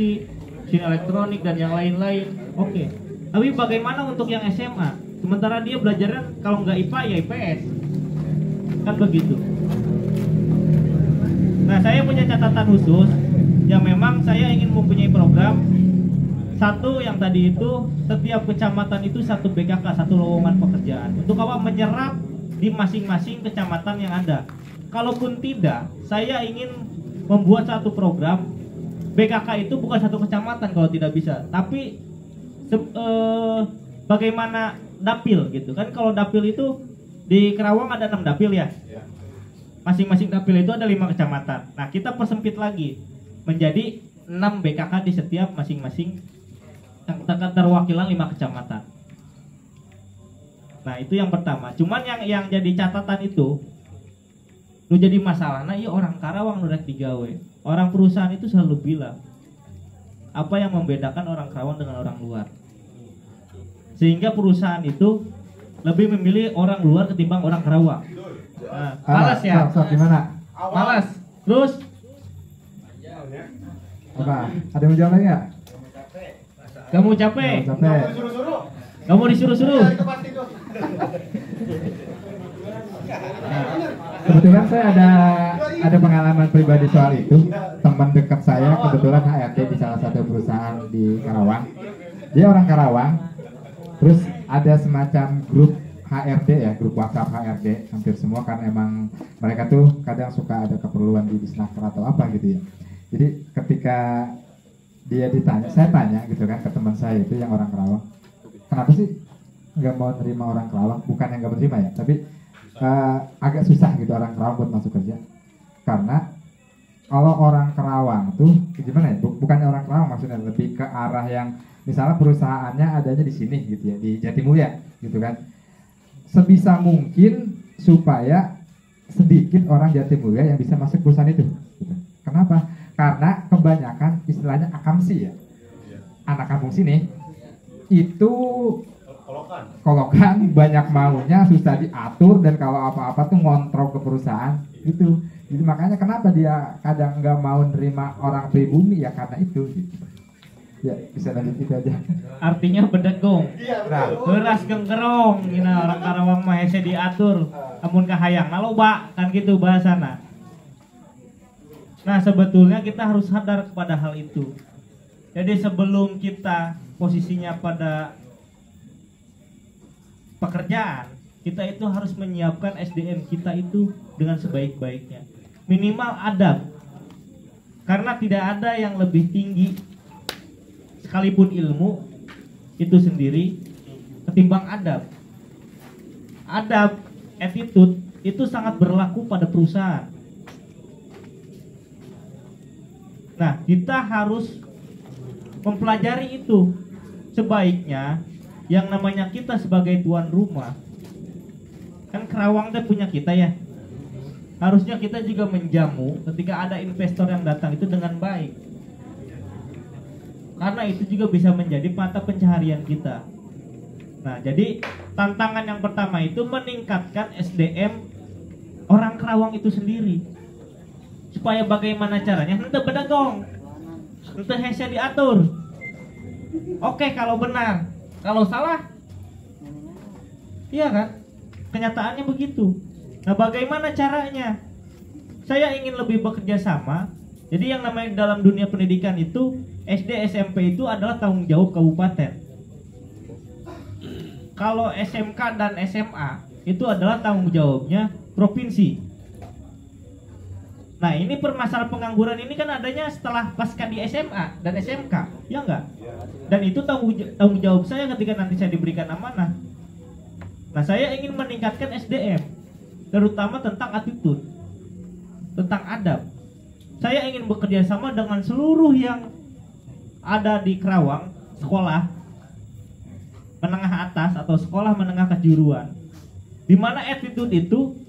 mesin elektronik dan yang lain-lain. Oke. Tapi bagaimana untuk yang SMA? Sementara dia belajarnya kalau nggak IPA ya IPS, kan begitu. Nah, saya punya catatan khusus yang memang saya ingin mempunyai program. Satu yang tadi itu, setiap kecamatan itu satu BKK, satu lowongan pekerjaan. Untuk apa? Menyerap di masing-masing kecamatan yang ada. Kalaupun tidak, saya ingin membuat satu program BKK itu bukan satu kecamatan kalau tidak bisa, tapi bagaimana dapil gitu kan. Kalau dapil itu di Kerawang ada 6 dapil ya. Masing-masing dapil itu ada 5 kecamatan. Nah, kita persempit lagi menjadi 6 BKK di setiap masing-masing keterwakilan 5 kecamatan. Nah, itu yang pertama. Cuman yang jadi catatan itu lu jadi masalah. Nah, iya orang Karawang udah digawe. Orang perusahaan itu selalu bilang apa yang membedakan orang Karawang dengan orang luar. Sehingga perusahaan itu lebih memilih orang luar ketimbang orang Karawang. Nah, malas ya? Gimana? Malas. Terus Apa? Ada yang mau jawab lagi nggak? kamu capek? Capek. Kamu disuruh-suruh? Kebetulan saya ada pengalaman pribadi soal itu. Teman dekat saya kebetulan HRD di salah satu perusahaan di Karawang. Dia orang Karawang. Terus ada semacam grup HRD ya, grup WhatsApp HRD hampir semua, karena emang mereka tuh kadang suka ada keperluan di Disnaker atau apa gitu ya. Jadi ketika dia ditanya, saya tanya gitu kan ke teman saya itu yang orang Karawang, kenapa sih nggak mau terima orang Karawang? Bukan yang nggak menerima ya, tapi agak susah gitu orang Karawang buat masuk kerja. Karena kalau orang Karawang tuh gimana ya? Bukan orang Karawang maksudnya, lebih ke arah yang misalnya perusahaannya adanya di sini gitu ya, di Jatimulya gitu kan. Sebisa mungkin supaya sedikit orang Jatimulya yang bisa masuk perusahaan itu gitu. Kenapa? Karena kebanyakan istilahnya akamsi ya, anak kampung sini itu kolokan, banyak maunya, susah diatur, dan kalau apa-apa tuh ngontrol ke perusahaan gitu. Jadi makanya kenapa dia kadang nggak mau nerima orang pribumi ya karena itu gitu. Ya bisa lanjut itu aja. Artinya bedegong. Nah, Beras genggerong, gina orang Karawang mah hese diatur, amun kahayang naloba kan gitu bahasana. Nah, sebetulnya kita harus sadar kepada hal itu. Jadi sebelum kita posisinya pada pekerjaan, kita itu harus menyiapkan SDM kita itu dengan sebaik-baiknya. Minimal adab. Karena tidak ada yang lebih tinggi sekalipun ilmu itu sendiri ketimbang adab. Adab, attitude itu sangat berlaku pada perusahaan. Nah, kita harus mempelajari itu. Sebaiknya yang namanya kita sebagai tuan rumah, kan Kerawang teh punya kita ya, harusnya kita juga menjamu ketika ada investor yang datang itu dengan baik, karena itu juga bisa menjadi mata pencaharian kita. Nah, jadi tantangan yang pertama itu meningkatkan SDM orang Kerawang itu sendiri. Supaya bagaimana caranya, henteu bedagong, henteu hese diatur. Oke kalau benar, kalau salah, iya kan? Kenyataannya begitu. Nah, bagaimana caranya? Saya ingin lebih bekerja sama. Jadi yang namanya dalam dunia pendidikan itu SD SMP itu adalah tanggung jawab kabupaten. Kalau SMK dan SMA itu adalah tanggung jawabnya provinsi. Nah, ini permasalahan pengangguran ini kan adanya setelah pasca di SMA dan SMK, ya enggak? Dan itu tanggung jawab saya ketika nanti saya diberikan amanah. Nah, saya ingin meningkatkan SDM, terutama tentang attitude, tentang adab. Saya ingin bekerja sama dengan seluruh yang ada di Kerawang, sekolah menengah atas atau sekolah menengah kejuruan, di mana attitude itu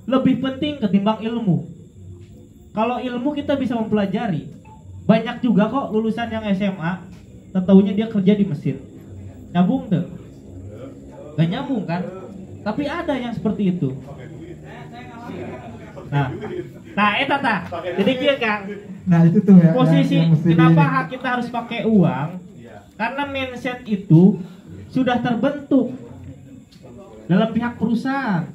lebih penting ketimbang ilmu. Kalau ilmu kita bisa mempelajari, Banyak juga kok lulusan yang SMA, taunya dia kerja di mesin. Nyambung tuh? Gak nyambung kan? Tapi ada yang seperti itu. Nah, eta tah. Jadi kia Kang. Nah itu tuh ya. Posisi yang mesti kenapa kita harus pakai uang? Karena mindset itu sudah terbentuk dalam pihak perusahaan.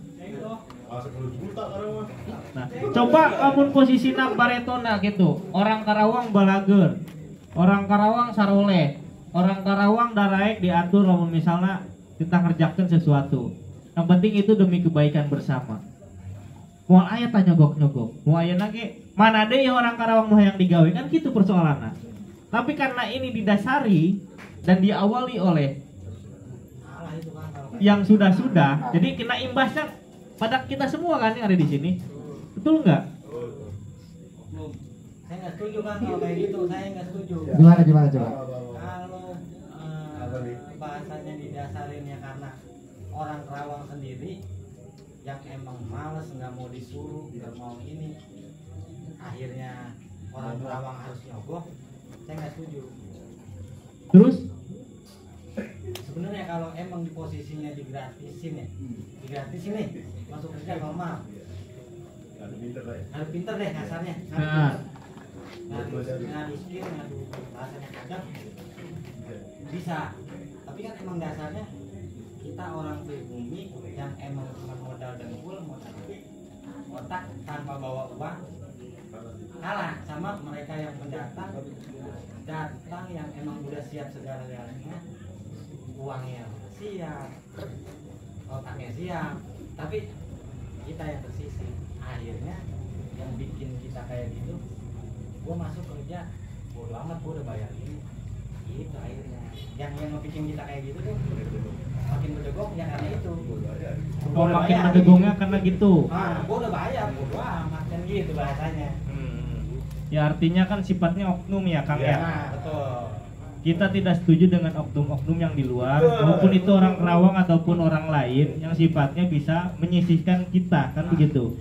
Nah, coba kamu posisi baretona gitu. Orang Karawang balager, orang Karawang saroleh, orang Karawang daraek diatur lamun misalnya kita ngerjakan sesuatu. Yang penting itu demi kebaikan bersama. Mau aya tanya nyogok, mau aya nage mana deh ya orang Karawang mau yang digawe kan gitu persoalannya. Tapi karena ini didasari dan diawali oleh yang sudah-sudah, jadi kena imbasnya pada kita semua kan yang ada di sini. Betul nggak? Saya nggak setuju kan kalau kayak gitu, saya nggak setuju. Gimana coba? Kalau bahasanya didasarinnya karena orang Karawang sendiri yang emang males, nggak mau disuruh, nggak mau ini, akhirnya orang Karawang harus nyogok, saya nggak setuju. Terus Sebenarnya kalau emang di posisinya digratisin nih, masuk kerja normal. Harus pinter deh kasarnya. Ngadu skill, ngadu bahasanya kadang bisa. Tapi kan emang dasarnya kita orang pribumi yang emang cuma modal dengkul, modal otak tanpa bawa uang, kalah sama mereka yang pendatang datang yang emang udah siap segala-galanya, uangnya siap, otaknya siap, tapi kita yang tersisih. Akhirnya yang bikin kita kayak gitu, gua masuk kerja bodo amat, gua udah bayar ini, itu akhirnya yang bikin kita kayak gitu tuh makin berdegong ya karena itu. oh, makin berdegongnya karena gitu. Gua udah bayar, bodo amat kan gitu bahasanya. Ya artinya kan sifatnya oknum ya Kang ya. Betul. Kita tidak setuju dengan oknum-oknum yang di luar, maupun itu orang Kerawang ataupun orang lain yang sifatnya bisa menyisihkan kita, kan begitu.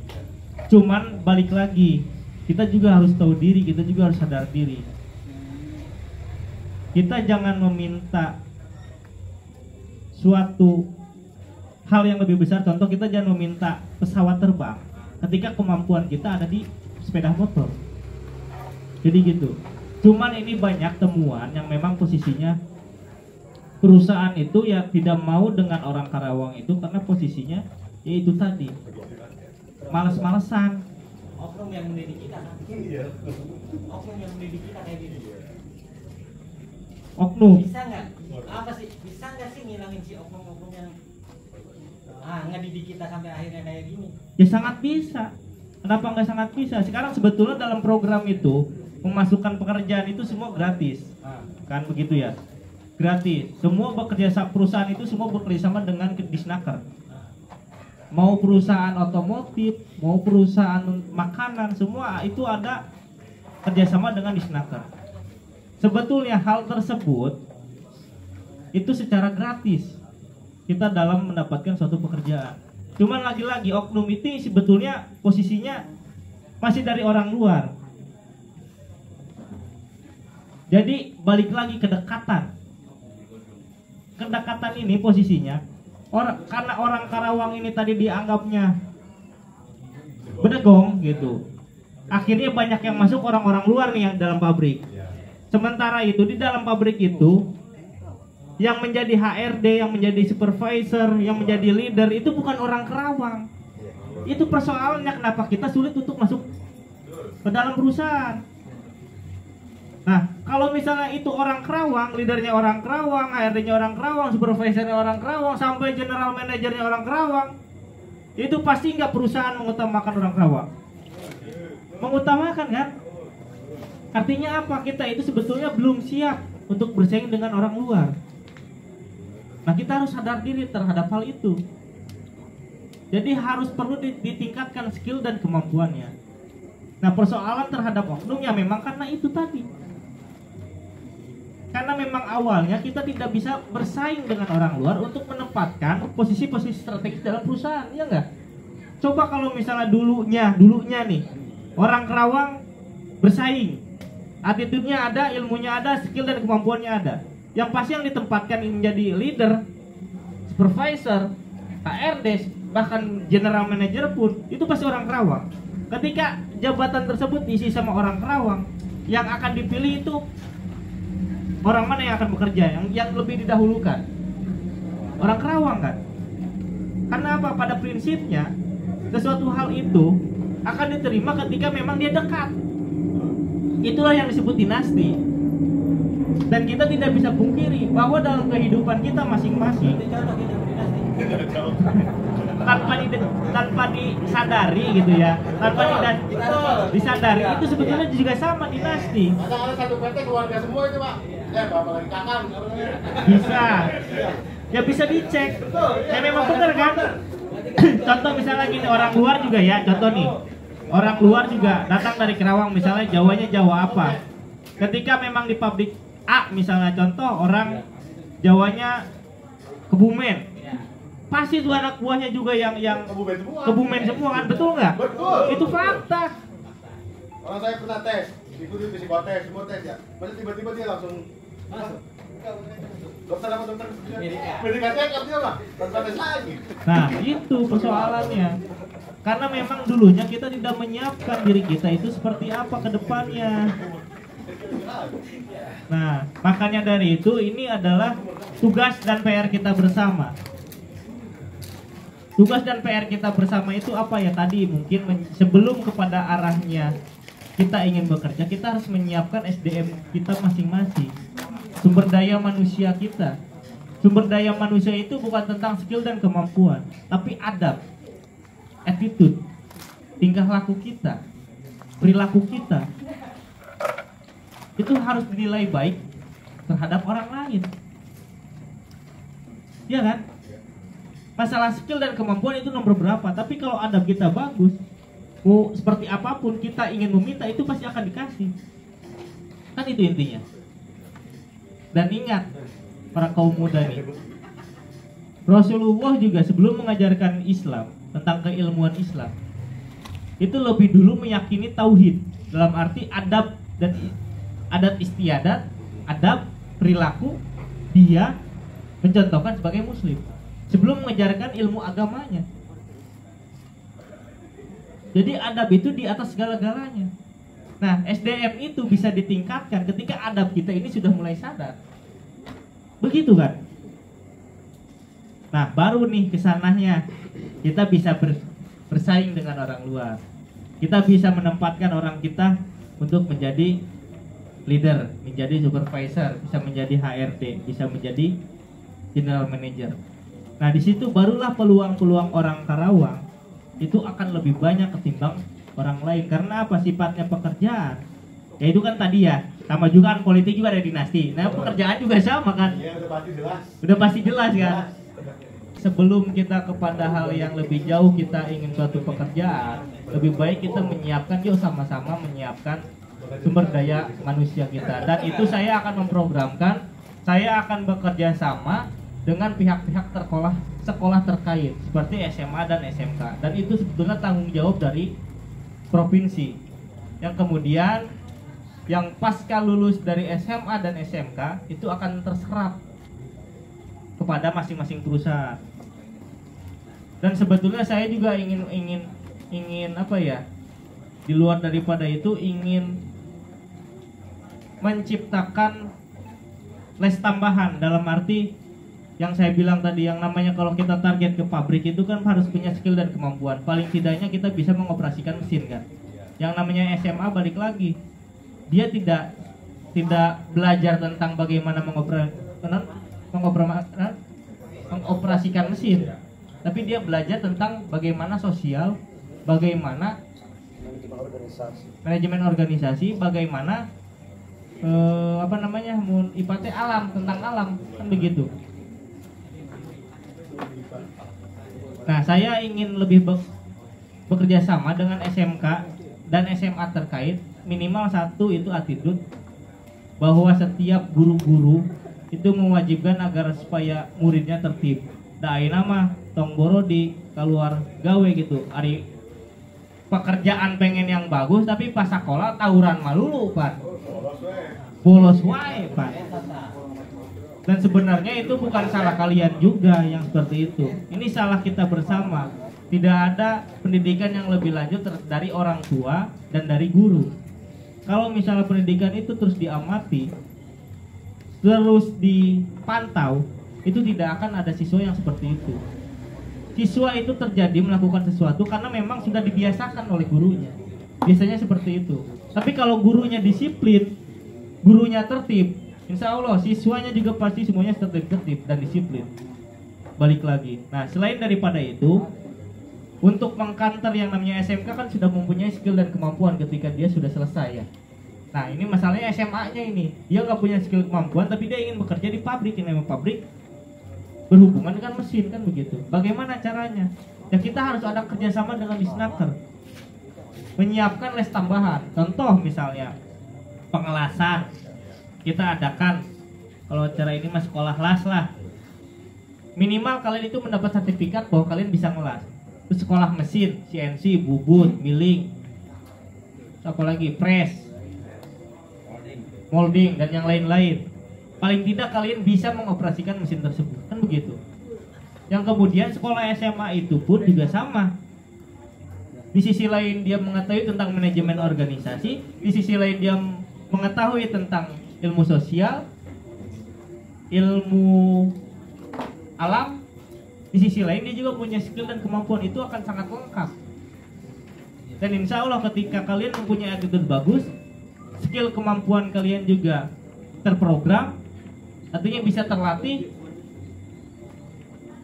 Cuman balik lagi, kita juga harus tahu diri, kita juga harus sadar diri. Kita jangan meminta suatu hal yang lebih besar. Contoh, kita jangan meminta pesawat terbang ketika kemampuan kita ada di sepeda motor. Jadi gitu. Cuman ini banyak temuan yang memang posisinya perusahaan itu ya tidak mau dengan orang Karawang itu karena posisinya yaitu tadi males-malesan. Oknum yang mendidik kita kan. Oknum yang mendidik kita kayak gitu. Oknum. Bisa nggak? Apa sih? Bisa nggak sih ngilangin si oknum-oknum yang ngedidik kita sampai akhirnya kayak gini? Ya sangat bisa. Kenapa nggak sangat bisa? Sekarang sebetulnya dalam program itu memasukkan pekerjaan itu semua gratis, kan begitu ya? Gratis. Semua bekerja sama perusahaan itu semua bekerja sama dengan Disnaker. Mau perusahaan otomotif, mau perusahaan makanan, semua itu ada kerjasama dengan Disnaker. Sebetulnya hal tersebut itu secara gratis kita dalam mendapatkan suatu pekerjaan. Cuman lagi-lagi oknum itu sebetulnya posisinya masih dari orang luar. Jadi balik lagi kedekatan. Kedekatan ini posisinya karena orang Karawang ini tadi dianggapnya bedegong gitu. Akhirnya banyak yang masuk orang-orang luar nih yang dalam pabrik. Sementara itu di dalam pabrik itu yang menjadi HRD, yang menjadi supervisor, yang menjadi leader itu bukan orang Karawang. Itu persoalannya kenapa kita sulit untuk masuk ke dalam perusahaan. Nah, kalau misalnya itu orang Karawang, leadernya orang Karawang, HRD-nya orang Karawang, supervisornya orang Karawang, sampai general manajernya orang Karawang, itu pasti nggak perusahaan mengutamakan orang Karawang. Mengutamakan kan? Artinya apa? Kita itu sebetulnya belum siap untuk bersaing dengan orang luar. Nah, kita harus sadar diri terhadap hal itu. Jadi harus perlu ditingkatkan skill dan kemampuannya. Nah, persoalan terhadap oknum ya memang karena itu tadi. Karena memang awalnya kita tidak bisa bersaing dengan orang luar untuk menempatkan posisi-posisi strategis dalam perusahaan, ya enggak? Coba kalau misalnya dulunya nih orang Karawang bersaing attitude-nya ada, ilmunya ada, skill dan kemampuannya ada. Yang pasti yang ditempatkan menjadi leader, supervisor, HRD, bahkan general manager pun itu pasti orang Kerawang. Ketika jabatan tersebut diisi sama orang Kerawang, yang akan dipilih itu orang mana yang akan bekerja, yang lebih didahulukan? Orang Kerawang kan? Karena apa? Pada prinsipnya sesuatu hal itu akan diterima ketika memang dia dekat. Itulah yang disebut dinasti. Dan kita tidak bisa pungkiri bahwa dalam kehidupan kita masing-masing tanpa disadari gitu ya, disadari itu sebetulnya juga sama dinasti. Ada satu PT keluarga semua itu Pak. Bapak lagi kakak. Bisa. Ya bisa dicek. Ya memang benar kan? Contoh misalnya gini, orang luar juga ya, contoh nih. Orang luar juga datang dari Kerawang, misalnya Jawanya Jawa apa? Ketika memang di pabrik A misalnya, contoh orang Jawanya Kebumen. Pasti itu anak buahnya juga yang Kebumen semua kan, betul nggak? Betul. Itu fakta. Orang saya pernah tes, ikuti psikotes, semua tes ya. Masa tiba-tiba dia langsung masuk. Dokter apa dokter? Medikasinya artinya apa? Dokter tes lagi. Nah, itu persoalannya. Karena memang dulunya kita tidak menyiapkan diri kita itu seperti apa ke depannya. Nah, makanya dari itu ini adalah tugas dan PR kita bersama. Tugas dan PR kita bersama itu apa ya tadi? Mungkin sebelum kepada arahnya kita ingin bekerja, kita harus menyiapkan SDM kita masing-masing. Sumber daya manusia kita. Sumber daya manusia itu bukan tentang skill dan kemampuan, tapi adab, attitude, tingkah laku kita, perilaku kita. Itu harus dinilai baik terhadap orang lain. Ya kan? Masalah skill dan kemampuan itu nomor berapa, tapi kalau adab kita bagus, mau seperti apapun kita ingin meminta itu pasti akan dikasih. Kan itu intinya. Dan ingat para kaum muda nih, Rasulullah juga sebelum mengajarkan Islam, tentang keilmuan Islam, itu lebih dulu meyakini tauhid, dalam arti adab dan adat istiadat, adab, perilaku dia mencontohkan sebagai muslim sebelum mengajarkan ilmu agamanya. Jadi adab itu di atas segala-galanya. Nah, SDM itu bisa ditingkatkan ketika adab kita ini sudah mulai sadar. Begitu kan? Nah, baru nih kesananya kita bisa bersaing dengan orang luar. Kita bisa menempatkan orang kita untuk menjadi leader, menjadi supervisor, bisa menjadi HRD, bisa menjadi general manager. Nah, di situ barulah peluang-peluang orang Karawang itu akan lebih banyak ketimbang orang lain. Karena apa? Sifatnya pekerjaan. Ya itu kan tadi ya, sama juga kan politik juga ada dinasti. Nah, pekerjaan juga sama kan? Iya, udah pasti jelas. Udah pasti jelas kan? Sebelum kita kepada hal yang lebih jauh, kita ingin suatu pekerjaan, lebih baik kita menyiapkan, yuk sama-sama menyiapkan sumber daya manusia kita. Dan itu saya akan memprogramkan, saya akan bekerja sama dengan pihak-pihak sekolah terkait seperti SMA dan SMK. Dan itu sebetulnya tanggung jawab dari provinsi. Yang kemudian yang pasca lulus dari SMA dan SMK itu akan terserap kepada masing-masing perusahaan. Dan sebetulnya saya juga ingin apa ya? Di luar daripada itu ingin menciptakan les tambahan, dalam arti yang saya bilang tadi, yang namanya kalau kita target ke pabrik itu kan harus punya skill dan kemampuan. Paling tidaknya kita bisa mengoperasikan mesin kan. Yang namanya SMA balik lagi, dia tidak belajar tentang bagaimana mengoperasikan mesin, tapi dia belajar tentang bagaimana sosial, bagaimana manajemen organisasi, bagaimana IPT alam, tentang alam, kan begitu. Nah, saya ingin lebih bekerja sama dengan SMK dan SMA terkait. Minimal satu itu attitude, bahwa setiap guru-guru itu mewajibkan agar supaya muridnya tertib. Da ayeuna mah tong boro di keluar gawe gitu. Ari pekerjaan pengen yang bagus tapi pas sekolah tawuran malulu Pak, bolos wae Pak. Dan sebenarnya itu bukan salah kalian juga yang seperti itu, ini salah kita bersama. Tidak ada pendidikan yang lebih lanjut dari orang tua dan dari guru. Kalau misalnya pendidikan itu terus diamati, terus dipantau, itu tidak akan ada siswa yang seperti itu. Siswa itu terjadi melakukan sesuatu karena memang sudah dibiasakan oleh gurunya. Biasanya seperti itu. Tapi kalau gurunya disiplin, gurunya tertib, insya Allah siswanya juga pasti semuanya tertib dan disiplin. Balik lagi. Nah, selain daripada itu, untuk mengkanter yang namanya SMK kan sudah mempunyai skill dan kemampuan ketika dia sudah selesai ya. Nah, ini masalahnya SMA-nya ini. Dia nggak punya skill kemampuan tapi dia ingin bekerja di pabrik. Ini memang pabrik berhubungan dengan mesin kan begitu. Bagaimana caranya? Ya kita harus ada kerjasama dengan Disnaker, menyiapkan les tambahan. Contoh misalnya pengelasan kita adakan. Kalau cara ini mas sekolah las lah. Minimal kalian itu mendapat sertifikat bahwa kalian bisa ngelas. Terus sekolah mesin, CNC, bubut, milling, apalagi press, molding dan yang lain-lain. Paling tidak kalian bisa mengoperasikan mesin tersebut, kan begitu. Yang kemudian sekolah SMA itu pun juga sama. Di sisi lain dia mengetahui tentang manajemen organisasi, di sisi lain dia mengetahui tentang ilmu sosial, ilmu alam. Di sisi lain dia juga punya skill dan kemampuan, itu akan sangat lengkap. Dan insya Allah ketika kalian mempunyai attitude bagus, skill kemampuan kalian juga terprogram, artinya bisa terlatih,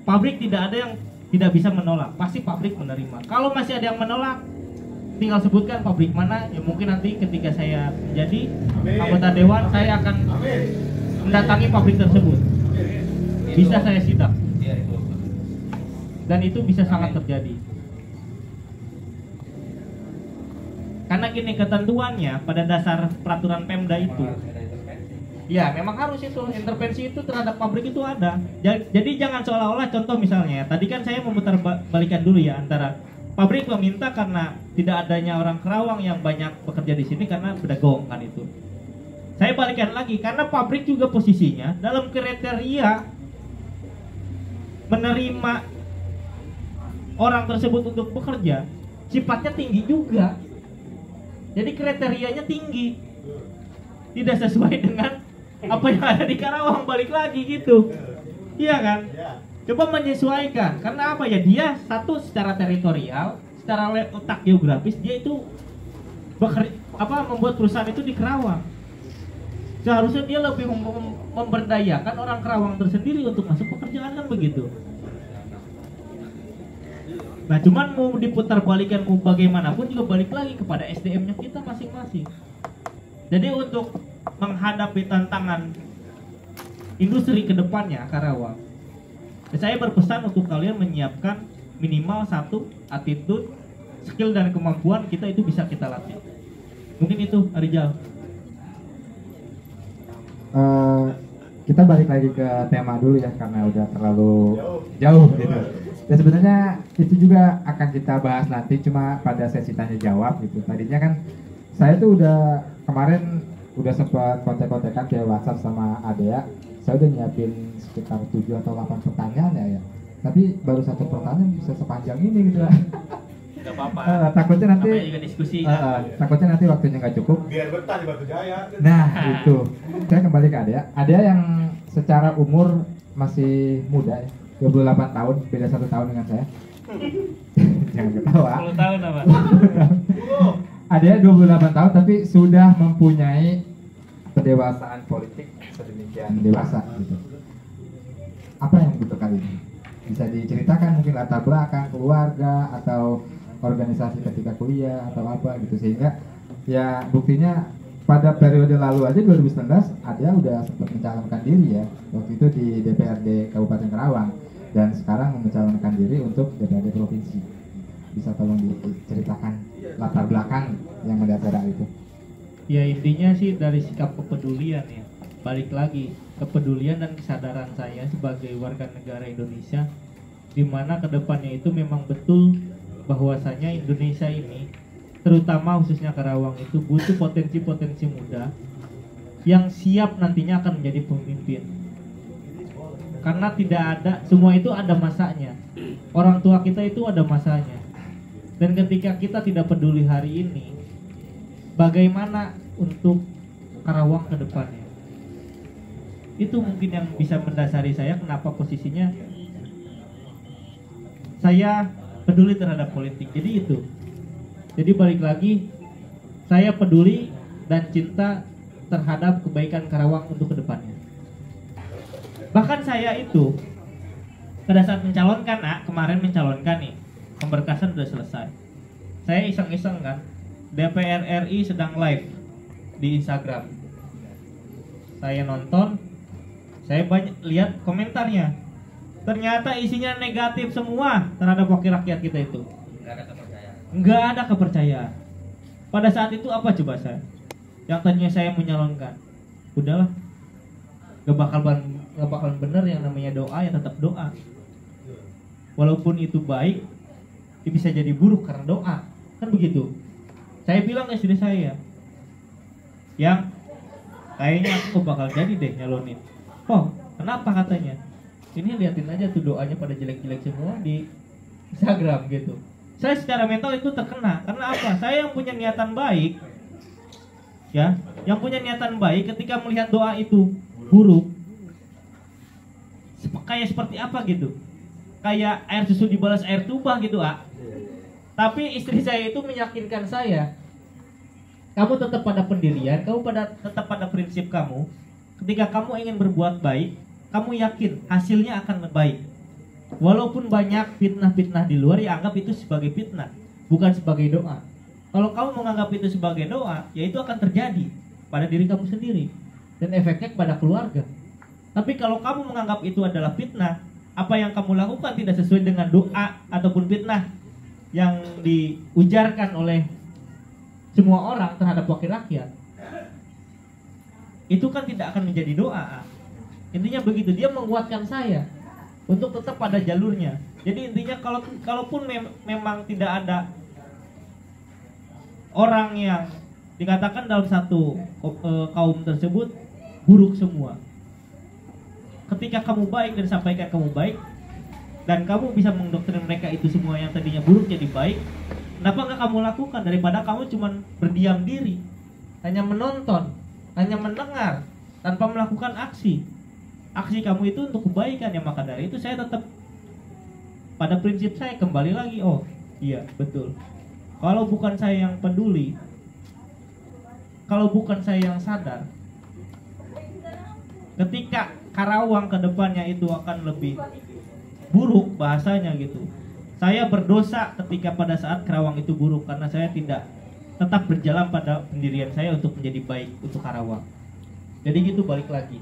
pabrik tidak ada yang tidak bisa menolak, pasti pabrik menerima. Kalau masih ada yang menolak, tinggal sebutkan pabrik mana, ya mungkin nanti ketika saya menjadi anggota dewan, saya akan mendatangi pabrik tersebut. Bisa saya sidak. Dan itu bisa sangat terjadi. Karena gini ketentuannya pada dasar peraturan Pemda itu, ya memang harus itu, intervensi itu terhadap pabrik itu ada. Jadi jangan seolah-olah, contoh misalnya, tadi kan saya memutar balikan dulu ya, antara pabrik meminta karena tidak adanya orang Kerawang yang banyak bekerja di sini karena bedagong kan itu. Saya balikan lagi, karena pabrik juga posisinya dalam kriteria menerima orang tersebut untuk bekerja, sifatnya tinggi juga. Jadi kriterianya tinggi, tidak sesuai dengan apa yang ada di Karawang, balik lagi gitu. Iya kan? Coba menyesuaikan, karena apa ya, dia satu secara teritorial, secara letak geografis dia itu membuat perusahaan itu di Karawang. Seharusnya dia lebih memberdayakan orang Karawang tersendiri untuk masuk pekerjaan kan begitu. Nah cuman mau diputar balikan mau bagaimanapun juga balik lagi kepada SDM-nya kita masing-masing. Jadi untuk menghadapi tantangan industri kedepannya Karawang, saya berpesan untuk kalian menyiapkan minimal satu attitude, skill dan kemampuan kita itu bisa kita latih. Mungkin itu Arijal. Kita balik lagi ke tema dulu ya karena udah terlalu jauh gitu. Dan sebenarnya itu juga akan kita bahas nanti cuma pada sesi tanya jawab gitu. Tadinya kan saya tuh udah kemarin udah sempat kontek-kontekan via WhatsApp sama Adea. Saya udah nyiapin sekitar 7 atau 8 pertanyaan ya. Tapi baru satu pertanyaan bisa sepanjang ini gitu ya. Gak apa-apa. Takutnya nanti juga diskusi. Takutnya nanti waktunya nggak cukup. Biar betah di Batu Jaya. Nah itu. Saya kembali ke Adea. Adea yang secara umur masih muda ya. 28 tahun, beda 1 tahun dengan saya. Jangan ketawa. 10 tahun apa? Ada 28 tahun tapi sudah mempunyai pendewasaan politik sedemikian dewasa gitu. Apa yang butuh kali ini? Bisa diceritakan mungkin latar belakang keluarga atau organisasi ketika kuliah atau apa gitu, sehingga ya buktinya pada periode lalu aja 2019 ada udah sempat mencalonkan diri ya waktu itu di DPRD Kabupaten Karawang dan sekarang mencalonkan diri untuk DPRD Provinsi. Bisa tolong diceritakan latar belakang yang mendasari itu? Ya intinya sih dari sikap kepedulian ya. Balik lagi kepedulian dan kesadaran saya sebagai warga negara Indonesia, di mana kedepannya itu memang betul bahwasanya Indonesia ini terutama khususnya Karawang itu butuh potensi-potensi muda yang siap nantinya akan menjadi pemimpin. Karena tidak ada, semua itu ada masanya. Orang tua kita itu ada masanya. Dan ketika kita tidak peduli hari ini, bagaimana untuk Karawang ke depannya? Itu mungkin yang bisa mendasari saya kenapa posisinya saya peduli terhadap politik. Jadi itu. Jadi balik lagi, saya peduli dan cinta terhadap kebaikan Karawang untuk kedepannya. Bahkan saya itu pada saat mencalonkan, kemarin mencalonkan nih, pemberkasan sudah selesai. Saya iseng-iseng kan, DPR RI sedang live di Instagram. Saya nonton, saya banyak lihat komentarnya. Ternyata isinya negatif semua terhadap wakil rakyat kita itu. Nggak ada kepercayaan. Pada saat itu apa coba saya? Yang tadinya saya menyalonkan, udahlah, gak bakal bener yang namanya doa ya tetap doa. Walaupun itu baik, ya bisa jadi buruk karena doa, kan begitu. Saya bilang ke istri saya, yang kayaknya aku bakal jadi deh nyalonin. Oh, kenapa katanya? Ini liatin aja tuh doanya pada jelek-jelek semua di Instagram gitu. Saya secara mental itu terkena. Karena apa? Saya yang punya niatan baik, ya, yang punya niatan baik ketika melihat doa itu buruk, kayak seperti apa gitu? Kayak air susu dibalas air tuba gitu, Tapi istri saya itu meyakinkan saya, kamu tetap pada pendirian, kamu tetap pada prinsip kamu. Ketika kamu ingin berbuat baik, kamu yakin hasilnya akan baik. Walaupun banyak fitnah-fitnah di luar, ya anggap itu sebagai fitnah, bukan sebagai doa. Kalau kamu menganggap itu sebagai doa, ya itu akan terjadi pada diri kamu sendiri dan efeknya kepada keluarga. Tapi kalau kamu menganggap itu adalah fitnah, apa yang kamu lakukan tidak sesuai dengan doa ataupun fitnah yang diujarkan oleh semua orang terhadap wakil rakyat, itu kan tidak akan menjadi doa. Intinya begitu, dia menguatkan saya untuk tetap pada jalurnya. Jadi intinya kalaupun memang tidak ada orang yang dikatakan dalam satu kaum tersebut buruk semua, ketika kamu baik dan sampaikan kamu baik dan kamu bisa mendoktrin mereka itu semua yang tadinya buruk jadi baik, kenapa nggak kamu lakukan daripada kamu cuma berdiam diri, hanya menonton, hanya mendengar tanpa melakukan aksi. Aksi kamu itu untuk kebaikan ya. Maka dari itu saya tetap pada prinsip saya, kembali lagi, oh iya betul, kalau bukan saya yang peduli, kalau bukan saya yang sadar, ketika Karawang ke depannya itu akan lebih buruk bahasanya gitu. Saya berdosa ketika pada saat Karawang itu buruk, karena saya tidak tetap berjalan pada pendirian saya untuk menjadi baik untuk Karawang. Jadi gitu, balik lagi.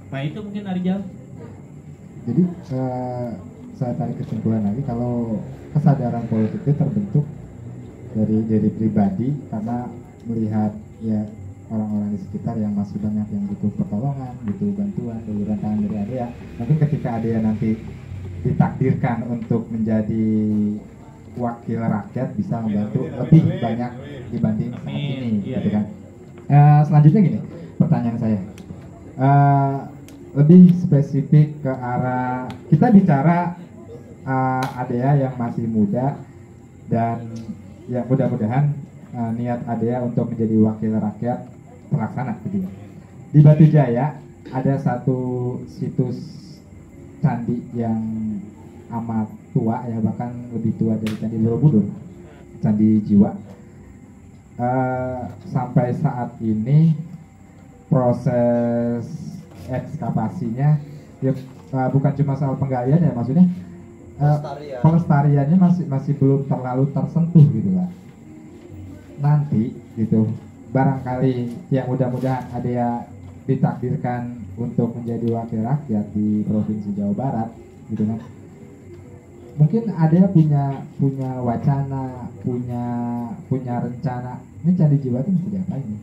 Nah itu mungkin Arijal. Jadi saya tarik kesimpulan lagi, kalau kesadaran politik itu terbentuk dari pribadi karena melihat ya orang-orang di sekitar yang masih banyak yang butuh pertolongan, butuh bantuan, uluran tangan dari Adea. Mungkin ketika Adea nanti ditakdirkan untuk menjadi wakil rakyat, bisa membantu lebih banyak dibanding saat ini, gitu kan. Selanjutnya gini, pertanyaan saya. Lebih spesifik ke arah, kita bicara Adea yang masih muda dan ya mudah-mudahan niat Adea untuk menjadi wakil rakyat terlaksana gitu. Di Batu Jaya ada satu situs candi yang amat tua ya, bahkan lebih tua dari Candi Borobudur, Candi Jiwa. Sampai saat ini proses ekskavasinya ya bukan cuma soal penggalian ya, maksudnya pelestariannya masih belum terlalu tersentuh gitu lah. Nanti gitu barangkali yang mudah-mudahan ada yang ditakdirkan untuk menjadi wakil rakyat di Provinsi Jawa Barat gitu kan, mungkin ada punya wacana, punya rencana, ini Candi Jiwa itu mesti diapain nih?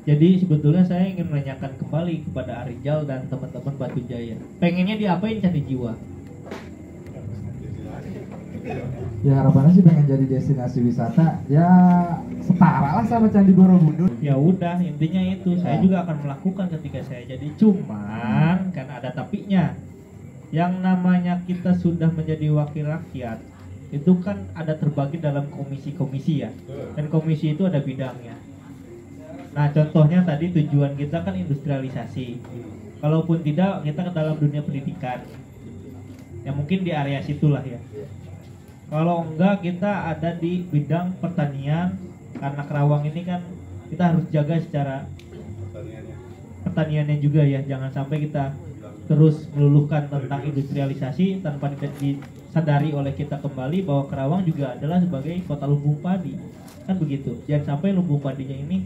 Jadi sebetulnya saya ingin menanyakan kembali kepada Arijal dan teman-teman Batu Jaya. Pengennya diapain Candi Jiwa? Ya harapannya sih pengen jadi destinasi wisata ya setara lah sama Candi Borobudur. Ya udah, intinya itu. Saya juga akan melakukan ketika saya jadi. Cuman kan ada tapinya. Yang namanya kita sudah menjadi wakil rakyat, itu kan ada terbagi dalam komisi-komisi ya. Dan komisi itu ada bidangnya. Nah, contohnya tadi tujuan kita kan industrialisasi. Kalaupun tidak, kita ke dalam dunia pendidikan. Ya mungkin di area situlah ya. Kalau enggak, kita ada di bidang pertanian. Karena Kerawang ini kan kita harus jaga secara pertaniannya juga ya. Jangan sampai kita terus meluluhkan tentang industrialisasi tanpa disadari oleh kita kembali bahwa Kerawang juga adalah sebagai kota lumbung padi. Kan begitu. Jangan sampai lumbung padinya ini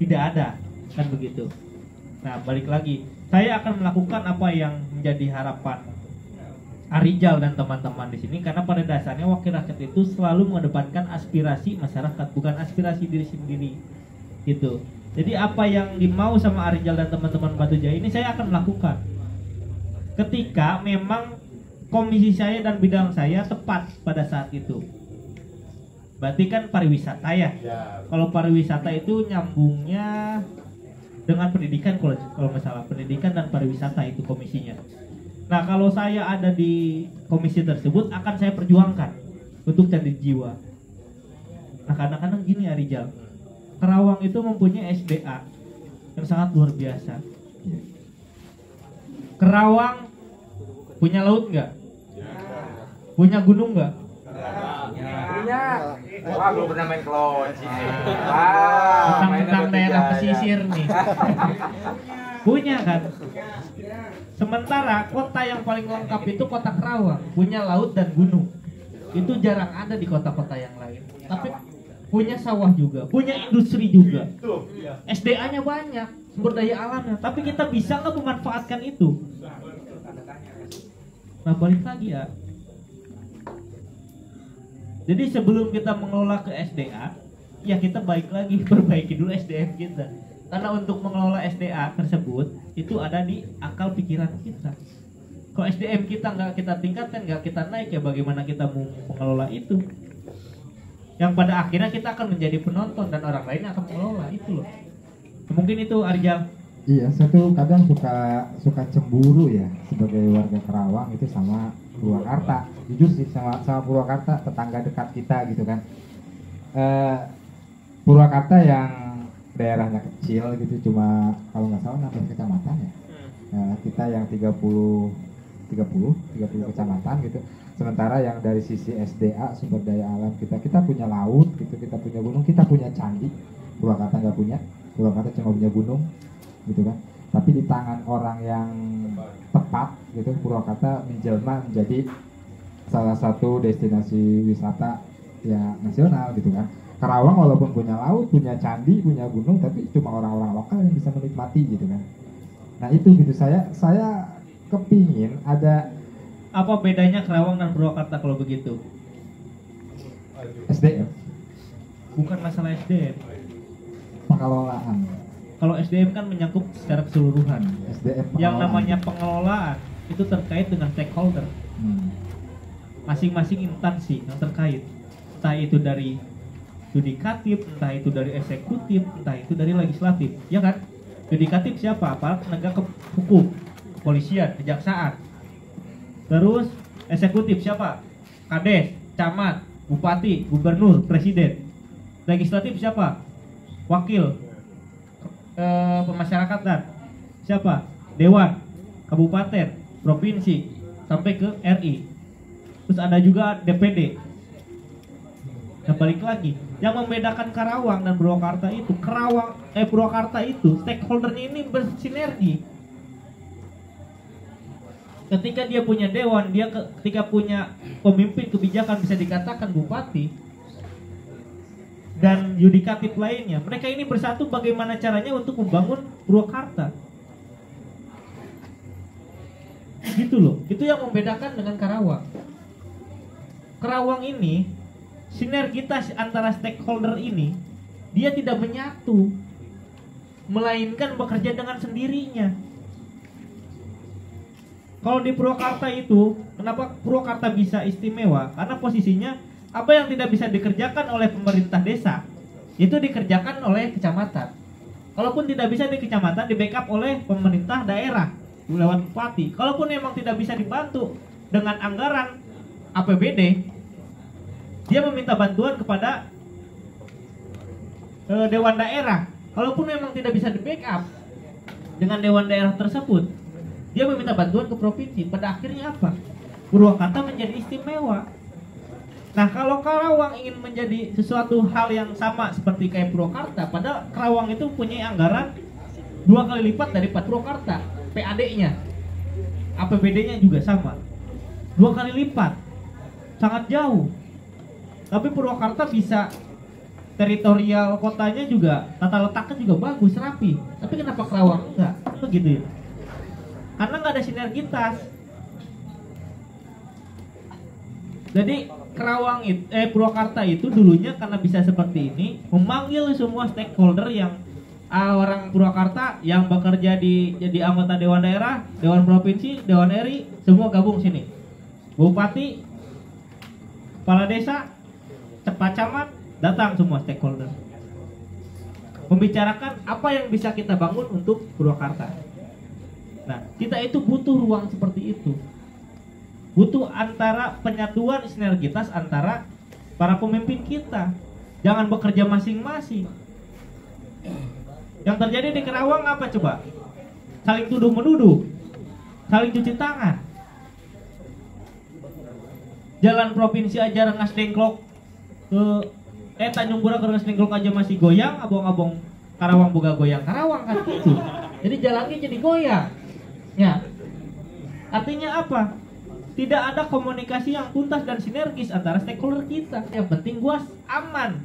tidak ada, kan begitu. Nah, balik lagi, saya akan melakukan apa yang menjadi harapan Arijal dan teman-teman di sini, karena pada dasarnya wakil rakyat itu selalu mengedepankan aspirasi masyarakat, bukan aspirasi diri sendiri, gitu. Jadi apa yang dimau sama Arijal dan teman-teman Batu Jaya ini saya akan melakukan. Ketika memang komisi saya dan bidang saya tepat pada saat itu. Berarti kan pariwisata ya. Kalau pariwisata itu nyambungnya dengan pendidikan, kalau masalah pendidikan dan pariwisata itu komisinya. Nah, kalau saya ada di komisi tersebut akan saya perjuangkan untuk Candi Jiwa. Nah, kadang-kadang gini Arijal, Kerawang itu mempunyai SDA yang sangat luar biasa. Kerawang punya laut nggak? Punya gunung nggak? Punya. Wah, belum pernah main keloci. Wah, tentang daerah pesisir nih. Punya kan? Sementara kota yang paling lengkap itu kota Kerawang, punya laut dan gunung. Itu jarang ada di kota-kota yang lain. Tapi punya sawah juga, punya industri juga. SDA-nya banyak, sumber daya alamnya. Tapi kita bisa nggak memanfaatkan itu? Nah, balik lagi ya. Jadi sebelum kita mengelola ke SDA, ya kita balik lagi perbaiki dulu SDM kita. Karena untuk mengelola SDA tersebut itu ada di akal pikiran kita. Kalau SDM kita nggak kita tingkatkan, nggak kita naik, ya bagaimana kita mau mengelola itu? Yang pada akhirnya kita akan menjadi penonton dan orang lain akan mengelola itu loh. Mungkin itu Arijal. Iya, saya tuh kadang suka cemburu ya sebagai warga Kerawang itu sama Purwakarta. Jujur sih sama Purwakarta, tetangga dekat kita gitu kan. Purwakarta yang daerahnya kecil gitu, cuma kalau nggak salah 16 kecamatan ya. Kita yang 30 kecamatan gitu. Sementara yang dari sisi SDA sumber daya alam kita punya laut gitu, kita punya gunung, kita punya candi. Purwakarta nggak punya. Purwakarta cuma punya gunung gitu kan. Tapi di tangan orang yang tepat gitu, Purwakarta menjelma menjadi salah satu destinasi wisata ya nasional gitu kan. Kerawang walaupun punya laut, punya candi, punya gunung, tapi cuma orang-orang lokal yang bisa menikmati gitu kan. Nah itu gitu, saya kepingin ada. Apa bedanya Kerawang dan Purwakarta kalau begitu? SDM. Bukan masalah SDM. Pengelolaan. Kalau SDM kan menyangkut secara keseluruhan. SDM Yang namanya pengelolaan itu terkait dengan stakeholder. Masing-masing instansi yang terkait. Entah itu dari yudikatif, entah itu dari eksekutif, entah itu dari legislatif. Ya kan? Yudikatif siapa? Aparat penegak hukum, kepolisian, kejaksaan. Terus eksekutif siapa? Kades, camat, bupati, gubernur, presiden. Legislatif siapa? Wakil pemasyarakatan. Siapa? Dewan, kabupaten, provinsi, sampai ke RI. Terus ada juga DPD. Nah, balik lagi, yang membedakan Kerawang dan Purwakarta itu, Purwakarta itu stakeholdernya ini bersinergi. Ketika dia punya dewan, ketika punya pemimpin kebijakan, bisa dikatakan bupati dan yudikatif lainnya, mereka ini bersatu bagaimana caranya untuk membangun Purwakarta. Gitu loh, itu yang membedakan dengan Kerawang. Kerawang ini sinergitas antara stakeholder ini dia tidak menyatu. melainkan bekerja dengan sendirinya. Kalau di Purwakarta itu, kenapa Purwakarta bisa istimewa? Karena posisinya apa yang tidak bisa dikerjakan oleh pemerintah desa, itu dikerjakan oleh kecamatan. Kalaupun tidak bisa di kecamatan, di backup oleh pemerintah daerah lewat bupati. Kalaupun memang tidak bisa dibantu dengan anggaran APBD, dia meminta bantuan kepada dewan daerah. Kalaupun memang tidak bisa di backup dengan dewan daerah tersebut, dia meminta bantuan ke provinsi. Pada akhirnya apa? Purwakarta menjadi istimewa. Nah, kalau Karawang ingin menjadi sesuatu hal yang sama seperti kayak Purwakarta, padahal Karawang itu punya anggaran 2 kali lipat dari Purwakarta, PAD-nya, APBD-nya juga sama, 2 kali lipat, sangat jauh. Tapi Purwakarta bisa teritorial kotanya juga, tata letaknya juga bagus, rapi. Tapi kenapa Karawang enggak? Begitu ya. Karena nggak ada sinergitas. Jadi Purwakarta itu dulunya karena bisa seperti ini, memanggil semua stakeholder yang orang Purwakarta yang bekerja jadi anggota dewan daerah, dewan provinsi, dewan RI, semua gabung sini. Bupati, kepala desa, Pak Camat, datang semua stakeholder. Membicarakan apa yang bisa kita bangun untuk Purwakarta. Nah, kita itu butuh ruang seperti itu. Butuh antara penyatuan sinergitas antara para pemimpin kita. Jangan bekerja masing-masing. Yang terjadi di Karawang apa coba? Saling tuduh-menuduh, saling cuci tangan. Jalan provinsi aja rengas dengklok ke Tanjung Pura ke rengas dengklok aja masih goyang, abong-abong Karawang boga goyang Karawang kan gitu. Jadi jalannya jadi goyang. Ya, artinya apa? Tidak ada komunikasi yang tuntas dan sinergis antara stakeholder kita. Yang penting gua aman.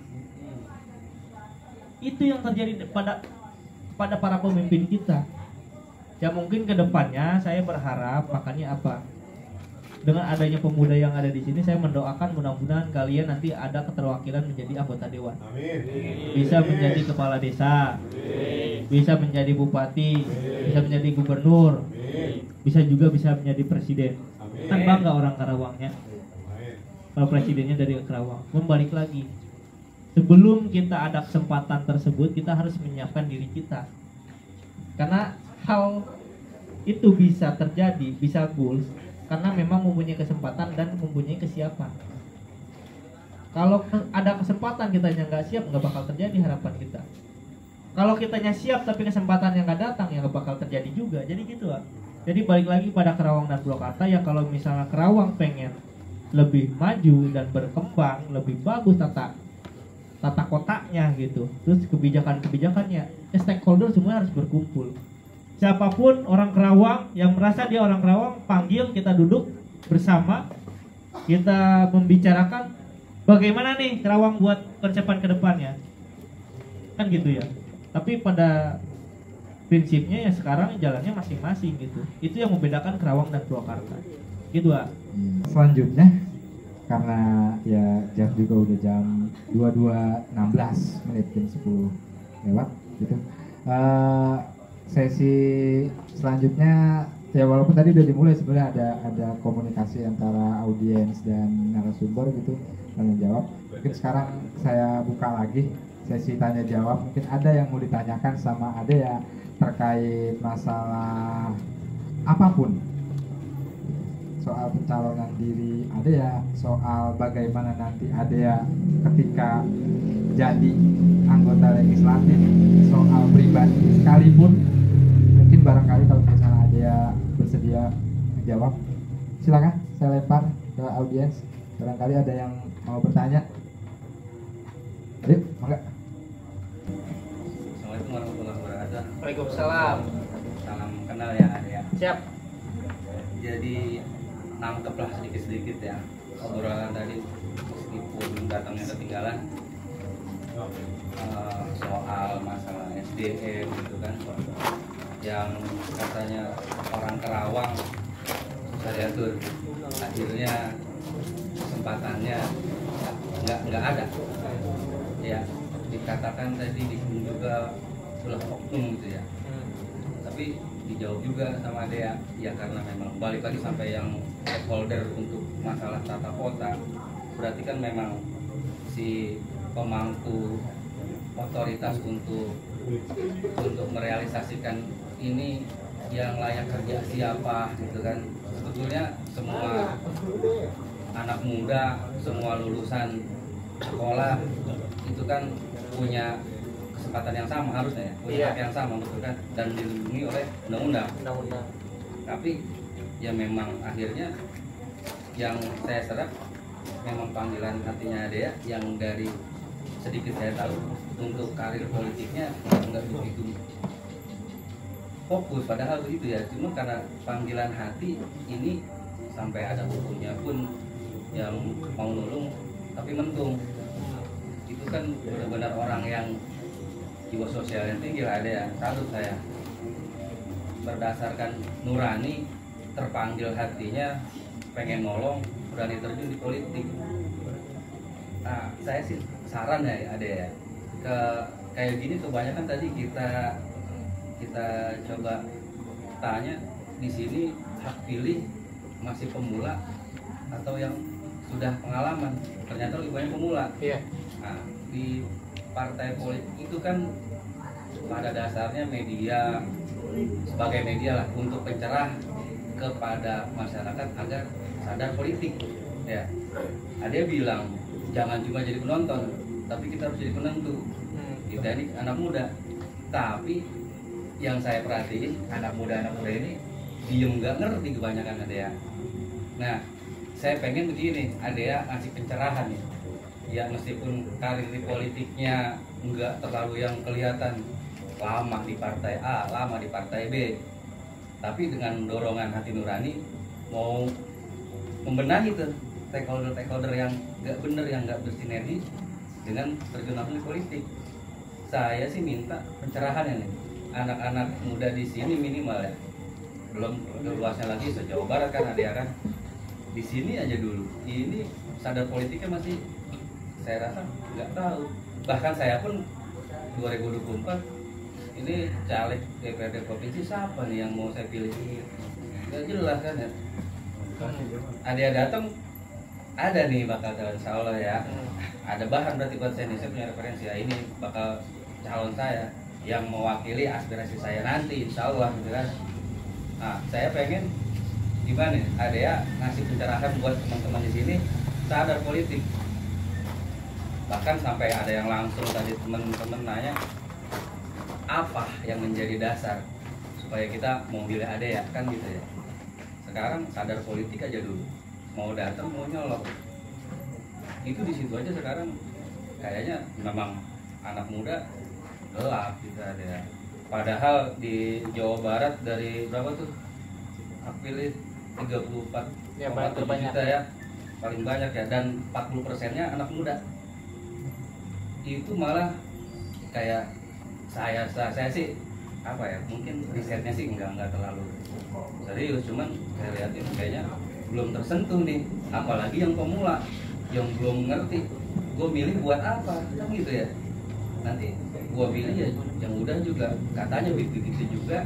Itu yang terjadi pada para pemimpin kita. Ya mungkin kedepannya saya berharap, makanya apa? Dengan adanya pemuda yang ada di sini, saya mendoakan mudah-mudahan kalian nanti ada keterwakilan menjadi anggota dewan. Amin. Bisa menjadi kepala desa, bisa menjadi bupati, bisa menjadi gubernur, bisa menjadi presiden. Kan bangga orang Karawangnya. Kalau presidennya dari Karawang. Membalik lagi, sebelum kita ada kesempatan tersebut, kita harus menyiapkan diri kita. Karena hal itu bisa terjadi, bisa goals, karena memang mempunyai kesempatan dan mempunyai kesiapan. Kalau ada kesempatan kitanya nggak siap, nggak bakal terjadi harapan kita. Kalau kitanya siap tapi kesempatan yang nggak datang, ya nggak bakal terjadi juga. Jadi gitu lah. Jadi balik lagi pada Karawang dan Purwakarta, ya kalau misalnya Karawang pengen lebih maju dan berkembang, lebih bagus tata kotanya gitu, terus kebijakannya, stakeholder semua harus berkumpul. Siapapun orang Karawang yang merasa dia orang Karawang, panggil, kita duduk bersama, kita membicarakan bagaimana nih Karawang buat konsepan ke depannya, kan gitu ya. Tapi pada prinsipnya ya sekarang jalannya masing-masing gitu. Itu yang membedakan Karawang dan Purwakarta. Gitu ah. Selanjutnya, karena ya jam juga udah jam 22.16 menit, jam 10 lewat gitu. Sesi selanjutnya ya walaupun tadi udah dimulai, sebenarnya ada komunikasi antara audiens dan narasumber gitu, tanya jawab. Mungkin sekarang saya buka lagi sesi tanya jawab. Mungkin ada yang mau ditanyakan sama Ade ya, terkait masalah apapun, soal pencalonan diri ada ya, soal bagaimana nanti ada ya ketika jadi anggota legislatif, soal pribadi sekalipun. Mungkin barangkali kalau misalnya ada ya bersedia menjawab, silakan saya lempar ke audiens. Barangkali ada yang mau bertanya. Ayo, mangga. Assalamualaikum warahmatullahi wabarakatuh. Waalaikumsalam. Salam kenal ya Ade ya. Siap. Jadi nangkeplah sedikit-sedikit ya obrolan tadi, meskipun datangnya ketinggalan, soal masalah SDM gitu kan, yang katanya orang Karawang susah diatur, akhirnya kesempatannya nggak ada ya. Dikatakan tadi juga ulah oknum gitu ya. Tapi dijawab juga sama Dea, ya karena memang balik lagi sampai yang stakeholder untuk masalah tata kota, berarti kan memang si pemangku otoritas untuk merealisasikan ini yang layak kerja siapa gitu kan. Sebetulnya semua anak muda, semua lulusan sekolah itu kan punya kesempatan yang sama harusnya ya, punya hak yang sama betul kan, dan dilindungi oleh undang-undang. Tapi ya memang akhirnya yang saya serap memang panggilan hatinya Dea yang dari sedikit saya tahu untuk karir politiknya nggak begitu fokus, padahal begitu ya, cuma karena panggilan hati ini sampai ada bukunya pun yang mau nulung tapi mentung. Itu kan benar-benar orang yang jiwa sosial yang tinggi lah, ada ya, salut saya. Berdasarkan nurani, terpanggil hatinya, pengen nolong, berani terjun di politik. Nah, saya sih saran ya, ada ya, kayak gini kebanyakan tadi kita coba tanya di sini hak pilih masih pemula atau yang sudah pengalaman, ternyata lebih banyak pemula. Nah, di partai politik itu kan pada dasarnya media sebagai media lah untuk pencerah kepada masyarakat agar sadar politik ya. Ada bilang jangan cuma jadi penonton, tapi kita harus jadi penentu. Kita ini anak muda, tapi yang saya perhatiin anak muda ini diem nggak ngerti kebanyakan ada ya. Nah, saya pengen begini, ada ya ngasih pencerahan nih. Ya meskipun karir di politiknya nggak terlalu yang kelihatan lama di partai A, lama di partai B, tapi dengan dorongan hati nurani mau membenahi tuh stakeholder yang nggak bener, yang nggak bersinergi dengan terjun langsung di politik. Saya sih minta pencerahan nih, anak-anak muda di sini minimal ya, belum luasnya lagi se-Jawa Barat kan ada ya kan, di sini aja dulu ini sadar politiknya masih saya rasa nggak tahu. Bahkan saya pun 2024 ini caleg DPRD provinsi siapa nih yang mau saya pilih, nggak jelas kan ya. Ada yang datang, ada nih bakal calon, insya Allah ya, ada bahan berarti buat saya nih, saya punya referensi ya, ini bakal calon saya yang mewakili aspirasi saya nanti insya Allah gitu kan. Nah, saya pengen gimana ada ya ngasih pencerahan buat teman-teman di sini sadar politik. Bahkan sampai ada yang langsung tadi teman-teman nanya apa yang menjadi dasar supaya kita mau pilih ada ya kan gitu ya. Sekarang sadar politik aja dulu, mau datang mau nyolok itu di situ aja. Sekarang kayaknya memang anak muda gelap gitu ada ya. Padahal di Jawa Barat dari berapa tuh hak pilih 34,7 ya, juta ya, paling banyak ya, dan 40%-nya anak muda. Itu malah kayak saya sih apa ya, mungkin risetnya sih enggak terlalu serius, cuman saya lihatin kayaknya belum tersentuh nih, apalagi yang pemula yang belum ngerti gue milih buat apa kan gitu ya. Nanti gue pilih ya yang udah juga katanya begitu juga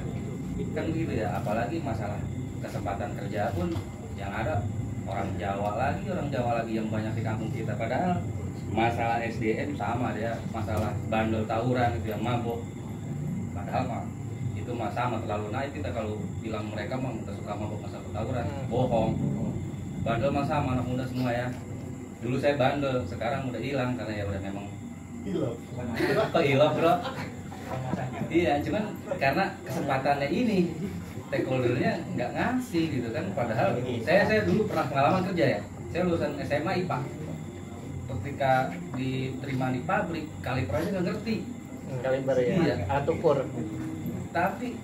kan gitu ya. Apalagi masalah kesempatan kerja pun yang ada orang Jawa lagi yang banyak di kampung kita, padahal masalah SDM sama dia, masalah bandel tawuran itu yang mabuk, padahal mah itu mah sama terlalu naik. Kita kalau bilang mereka mah suka mabuk masa tawuran, bohong. Bandel mah sama, anak muda semua ya. Dulu saya bandel, sekarang udah hilang karena ya udah memang hilaf bro. Iya, cuman karena kesempatannya ini stakeholdernya nggak ngasih gitu kan. Padahal saya dulu pernah pengalaman kerja ya, saya lulusan SMA IPA. Ketika diterima di pabrik, kaliper aja nggak ngerti. Kaliber ya, iya. alat ukur. Tapi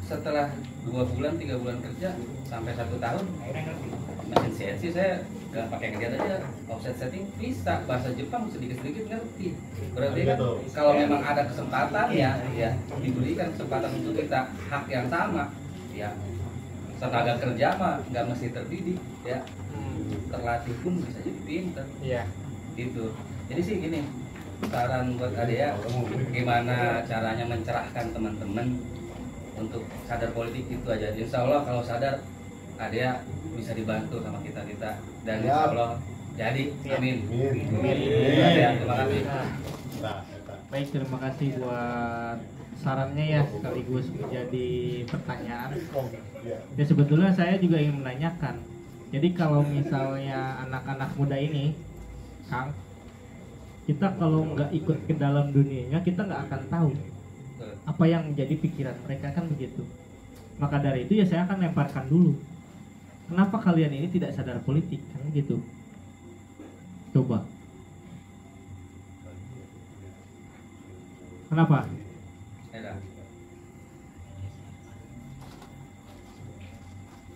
setelah 2 bulan, 3 bulan kerja sampai 1 tahun, mesin CNC saya nggak pakai ngeliat aja, offset setting bisa, bahasa Jepang sedikit-sedikit ngerti. Berarti kan kalau memang ada kesempatan ya diberikan kesempatan untuk kita hak yang sama, ya tenaga kerja mah nggak mesti terdidik ya, terlatih pun bisa jadi pinter. Iya. Gitu. Jadi sih gini, saran buat Adea, gimana caranya mencerahkan teman-teman untuk sadar politik itu aja. Insya Allah kalau sadar, Adea bisa dibantu sama kita dan insya Allah jadi. Amin. Adea, terima kasih. Baik, terima kasih buat sarannya ya, sekaligus menjadi pertanyaan. Ya sebetulnya saya juga ingin menanyakan. Jadi kalau misalnya anak-anak muda ini, Kang, kita kalau nggak ikut ke dalam dunianya, kita nggak akan tahu apa yang menjadi pikiran mereka, kan begitu. Maka dari itu ya saya akan lemparkan dulu. Kenapa kalian ini tidak sadar politik, kan gitu? Coba. Kenapa?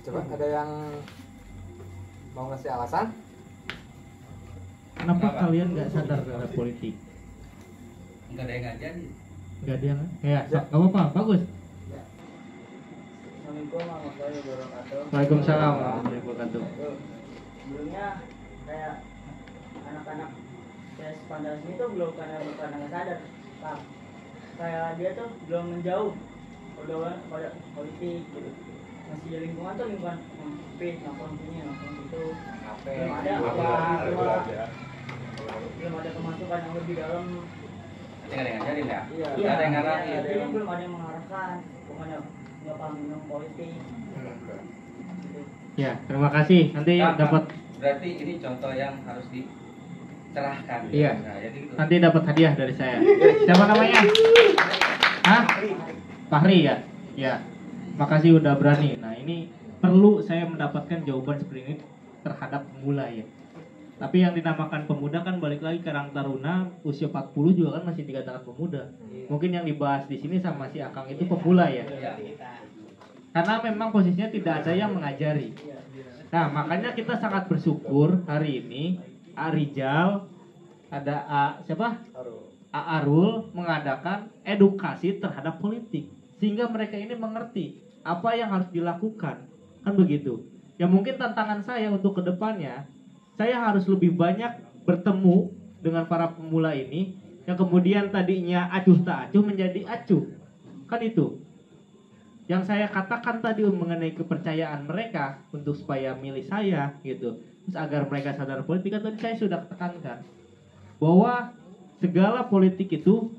Coba ada yang mau ngasih alasan? Kenapa kalian nggak sadar terhadap politik? Enggak ada yang ngajarin. Nggak ada yang, ya, nggak apa-apa, bagus. Assalamualaikum warahmatullahi wabarakatuh. Waalaikumsalam warahmatullahi wabarakatuh. Sebelumnya kayak anak-anak tes pandang ini tuh bukan nggak sadar, Pak. Kayak dia tuh belum menjauh pada politik gitu. Masih di lingkungan tuh lingkungan sempit, nongkrong sini, nongkrong situ. Belum ada belum ada kemasukan yang lebih dalam. Nanti nggak ada yang ngajarin ya? Iya. Nggak ada yang ngarahin. Iya, belum ada yang mengarahkan. Pokoknya nggak paham tentang politik. Ya, terima kasih. Nanti Nah, dapat. Berarti ini contoh yang harus dicerahkan. Iya. Nah, jadi gitu. Nanti dapat hadiah dari saya. Siapa namanya? Hah? Fahri ya? Ya. Makasih udah berani. Nah, ini perlu saya mendapatkan jawaban seperti ini terhadap pemula ya. Tapi yang dinamakan pemuda kan balik lagi ke Karang Taruna, usia 40 juga kan masih dikatakan pemuda. Mungkin yang dibahas di sini sama si Akang itu pemula ya. Karena memang posisinya tidak ada yang mengajari. Nah, makanya kita sangat bersyukur hari ini Rijal, ada siapa? Arul mengadakan edukasi terhadap politik sehingga mereka ini mengerti apa yang harus dilakukan, kan begitu. Ya mungkin tantangan saya untuk kedepannya, saya harus lebih banyak bertemu dengan para pemula ini yang kemudian tadinya acuh tak acuh menjadi acuh, kan itu. Yang saya katakan tadi mengenai kepercayaan mereka untuk supaya milih saya gitu, terus agar mereka sadar politik, kan tadi saya sudah tekankan bahwa segala politik itu,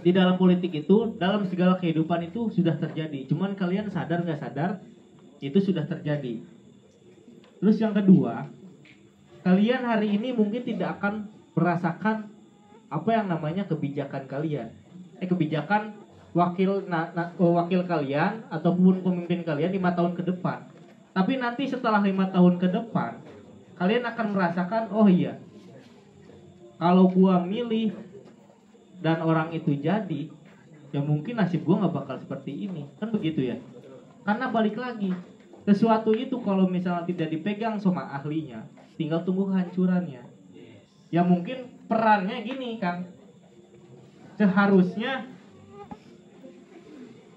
di dalam politik itu, dalam segala kehidupan itu sudah terjadi. Cuman kalian sadar nggak sadar, itu sudah terjadi. Terus yang kedua, kalian hari ini mungkin tidak akan merasakan apa yang namanya kebijakan kalian. Kebijakan wakil kalian ataupun pemimpin kalian 5 tahun ke depan. Tapi nanti setelah 5 tahun ke depan, kalian akan merasakan, oh iya, kalau gua milih dan orang itu jadi, ya mungkin nasib gua nggak bakal seperti ini, kan begitu ya. Karena balik lagi, sesuatu itu kalau misalnya tidak dipegang sama ahlinya, tinggal tunggu kehancurannya. Ya mungkin perannya gini, Kang, seharusnya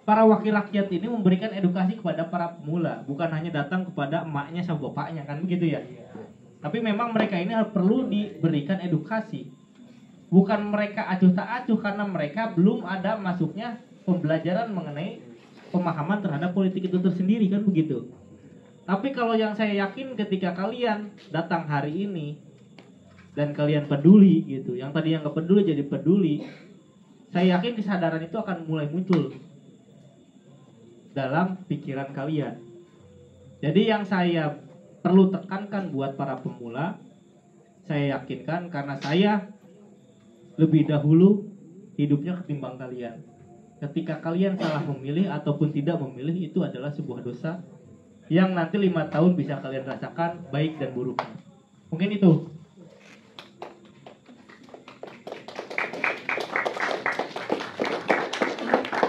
para wakil rakyat ini memberikan edukasi kepada para pemula, bukan hanya datang kepada emaknya sama bapaknya, kan begitu ya. Tapi memang mereka ini perlu diberikan edukasi. Bukan mereka acuh tak acuh karena mereka belum ada masuknya pembelajaran mengenai pemahaman terhadap politik itu tersendiri, kan begitu. Tapi kalau yang saya yakin ketika kalian datang hari ini dan kalian peduli gitu, yang tadi yang nggak peduli jadi peduli, saya yakin kesadaran itu akan mulai muncul dalam pikiran kalian. Jadi yang saya perlu tekankan buat para pemula, saya yakinkan karena saya lebih dahulu hidupnya ketimbang kalian. Ketika kalian salah memilih ataupun tidak memilih, itu adalah sebuah dosa yang nanti 5 tahun bisa kalian rasakan baik dan buruknya. Mungkin itu.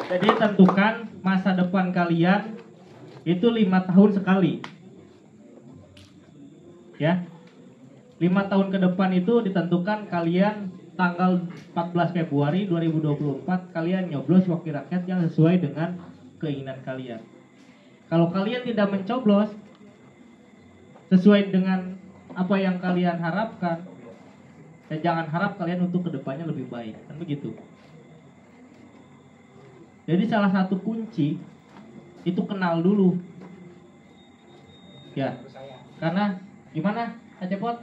Jadi tentukan masa depan kalian itu 5 tahun sekali. Ya. 5 tahun ke depan itu ditentukan kalian tanggal 14 Februari 2024 kalian nyoblos wakil rakyat yang sesuai dengan keinginan kalian. Kalau kalian tidak mencoblos sesuai dengan apa yang kalian harapkan, Dan jangan harap kalian untuk kedepannya lebih baik, kan begitu. Jadi salah satu kunci itu kenal dulu, ya. Karena gimana, Acepot?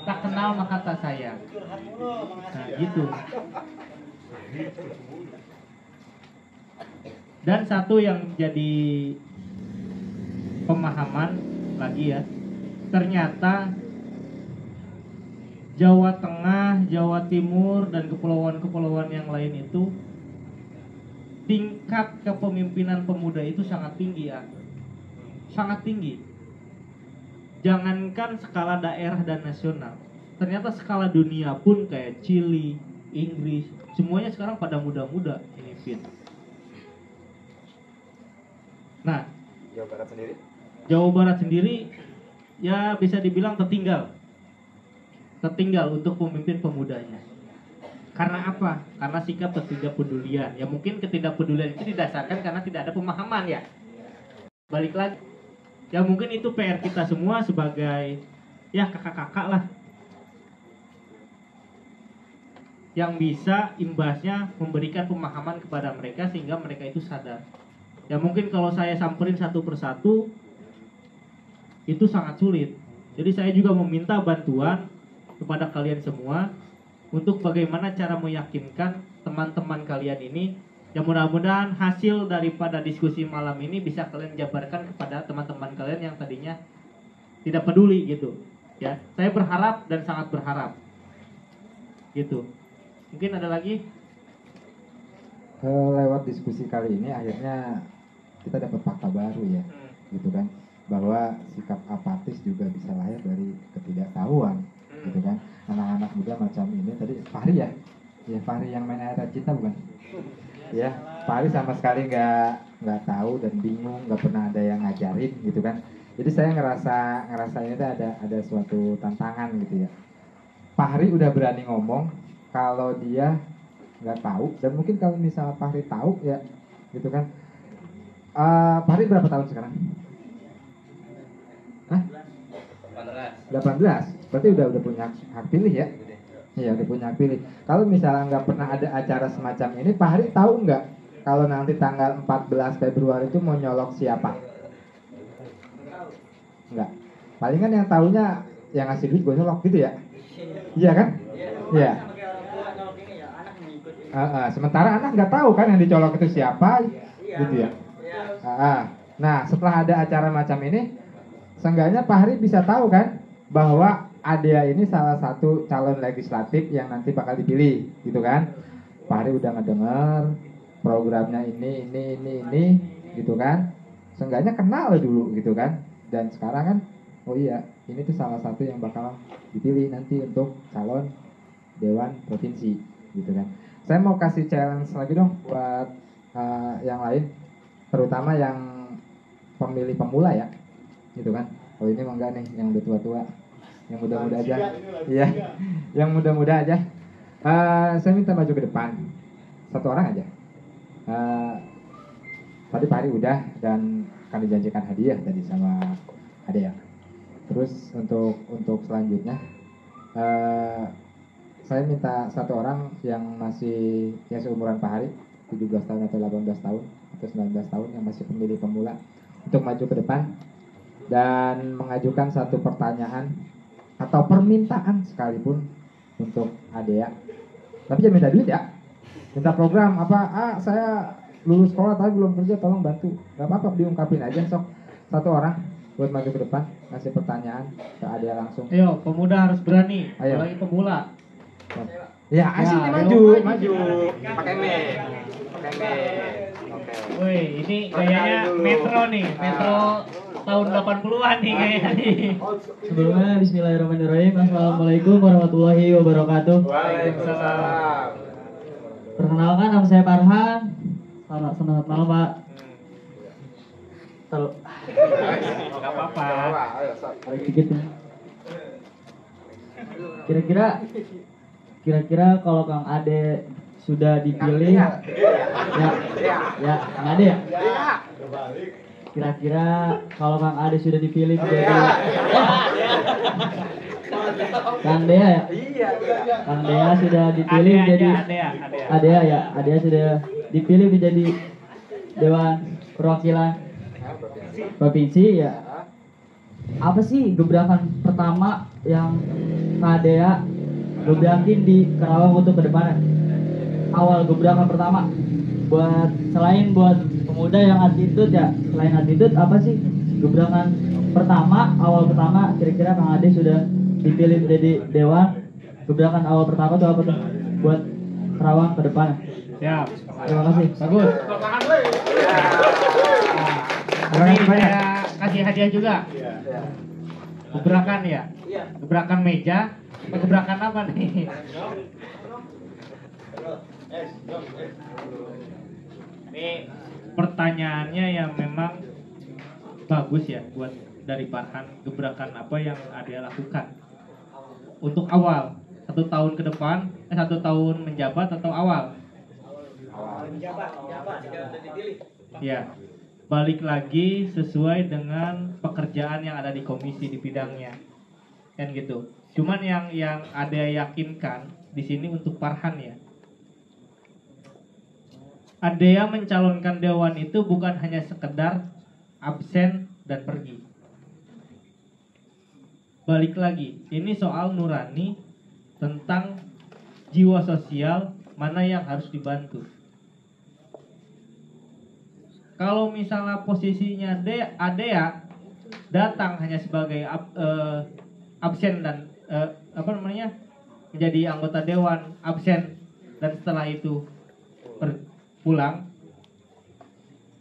Tak kenal maka tak sayang. Nah, gitu. Dan satu yang jadi pemahaman lagi ya, ternyata Jawa Tengah, Jawa Timur, dan kepulauan-kepulauan yang lain itu tingkat kepemimpinan pemuda itu sangat tinggi ya, sangat tinggi. Jangankan skala daerah dan nasional, ternyata skala dunia pun kayak Chili, Inggris, semuanya sekarang pada muda-muda ini fit. Nah, Jawa Barat sendiri ya bisa dibilang tertinggal untuk pemimpin pemudanya. Karena apa? Karena sikap ketidakpedulian. Ya mungkin ketidakpedulian itu didasarkan karena tidak ada pemahaman ya. Balik lagi. Ya mungkin itu PR kita semua sebagai ya kakak-kakak lah, yang bisa imbasnya memberikan pemahaman kepada mereka sehingga mereka itu sadar. Ya mungkin kalau saya samperin satu persatu itu sangat sulit. Jadi saya juga meminta bantuan kepada kalian semua untuk bagaimana cara meyakinkan teman-teman kalian ini. Ya mudah-mudahan hasil daripada diskusi malam ini bisa kalian jabarkan kepada teman-teman kalian yang tadinya tidak peduli gitu. Ya, saya berharap dan sangat berharap. Gitu. Mungkin ada lagi? Lewat diskusi kali ini akhirnya kita dapat fakta baru ya, gitu kan, bahwa sikap apatis juga bisa lahir dari ketidaktahuan, gitu kan. Anak-anak muda macam ini tadi Fahri ya Fahri yang main air cinta bukan? Ya, Fahri sama sekali nggak tahu dan bingung, nggak pernah ada yang ngajarin, gitu kan. Jadi saya ngerasa ini tuh ada suatu tantangan gitu ya. Fahri udah berani ngomong kalau dia nggak tahu, dan mungkin kalau misalnya Fahri tahu ya, gitu kan. Fahri berapa tahun sekarang? Hah? 18. Berarti udah punya hak pilih ya? Iya, udah punya hak pilih. Kalau misalnya nggak pernah ada acara semacam ini, Fahri tahu nggak kalau nanti tanggal 14 Februari itu mau nyolok siapa? Nggak. Palingan yang tahunya yang ngasih duit gue nyolok gitu ya? Iya kan? Iya. Sementara anak nggak tahu kan yang dicolok itu siapa, gitu ya. Nah, setelah ada acara macam ini, seenggaknya Fahri bisa tahu kan bahwa Adea ini salah satu calon legislatif yang nanti bakal dipilih, gitu kan. Fahri udah ngedenger programnya ini, gitu kan. Seenggaknya kenal dulu, gitu kan. Dan sekarang kan, oh iya, ini tuh salah satu yang bakal dipilih nanti untuk calon Dewan Provinsi, gitu kan. Saya mau kasih challenge lagi dong buat yang lain, terutama yang pemilih pemula ya, gitu kan. Oh ini mah enggak nih, yang udah tua-tua, yang muda-muda aja. Iya, yang muda-muda aja. Saya minta maju ke depan, satu orang aja. Tadi Pak Hari udah dan akan dijanjikan hadiah tadi sama Adea. Terus untuk selanjutnya, saya minta satu orang yang masih ya seumuran Pak Hari, 17 tahun atau 18 tahun atau 19 tahun yang masih pemilih pemula, untuk maju ke depan dan mengajukan satu pertanyaan atau permintaan sekalipun untuk Adea. Tapi jangan minta duit ya, minta program apa, saya lulus sekolah tapi belum kerja, tolong bantu. Gak apa-apa, diungkapin aja sok. Satu orang buat maju ke depan, ngasih pertanyaan ke Adea langsung. Ayo, pemuda harus berani, Ayo. apalagi pemula. Ya, asik nih, maju. Pakai mic. Oke. Woi, ini kayaknya metro nih, metro tahun 80-an nih kayaknya nih. Sebelumnya bismillahirrahmanirrahim. Assalamualaikum warahmatullahi wabarakatuh. Waalaikumsalam. Perkenalkan, nama saya Farhan. Selamat malam, Pak. Gak apa-apa. Tarik dikit ya. Kira-kira kalau Kang Ade sudah dipilih, ya, Kang Ade ya. Kira-kira kalau Kang Ade sudah dipilih menjadi Kang Dea ya? Kang Dea sudah dipilih menjadi Adea sudah dipilih menjadi Dewan Perwakilan Provinsi ya. Apa sih gebrakan pertama yang Kak Dea gebrakin di Karawang untuk kedepannya? Awal gebrakan pertama selain buat pemuda yang attitude ya, selain attitude apa sih gebrakan pertama, awal pertama kira-kira Kang Ade sudah dipilih menjadi dewan, gebrakan awal pertama itu apa tuh buat Karawang ke depan? Siap. Terima kasih. Bagus. Ini saya kasih hadiah juga. Gebrakan ya? Gebrakan meja, gebrakan apa nih? Ini pertanyaannya yang memang bagus ya buat dari Farhan. Gebrakan apa yang ada lakukan untuk awal 1 tahun ke depan, 1 tahun menjabat atau awal? Menjabat. Ya, balik lagi sesuai dengan pekerjaan yang ada di komisi di bidangnya, kan gitu. Cuman yang ada yakinkan di sini untuk Farhan ya. Adea mencalonkan dewan itu bukan hanya sekedar absen dan pergi. Balik lagi, ini soal nurani tentang jiwa sosial mana yang harus dibantu. Kalau misalnya posisinya Adea datang hanya sebagai absen dan menjadi anggota dewan absen dan setelah itu pulang,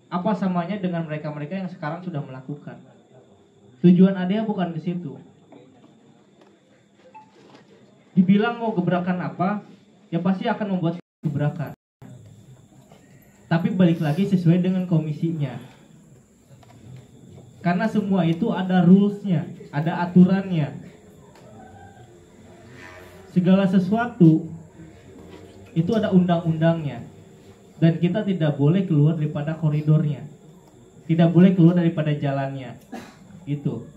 apa samanya dengan mereka-mereka yang sekarang sudah melakukan? Tujuan Adea bukan ke situ. Dibilang mau gebrakan apa, ya pasti akan membuat gebrakan. Tapi balik lagi sesuai dengan komisinya. Karena semua itu ada rules-nya, ada aturannya. Segala sesuatu itu ada undang-undangnya. Dan kita tidak boleh keluar daripada koridornya, tidak boleh keluar daripada jalannya. Gitu.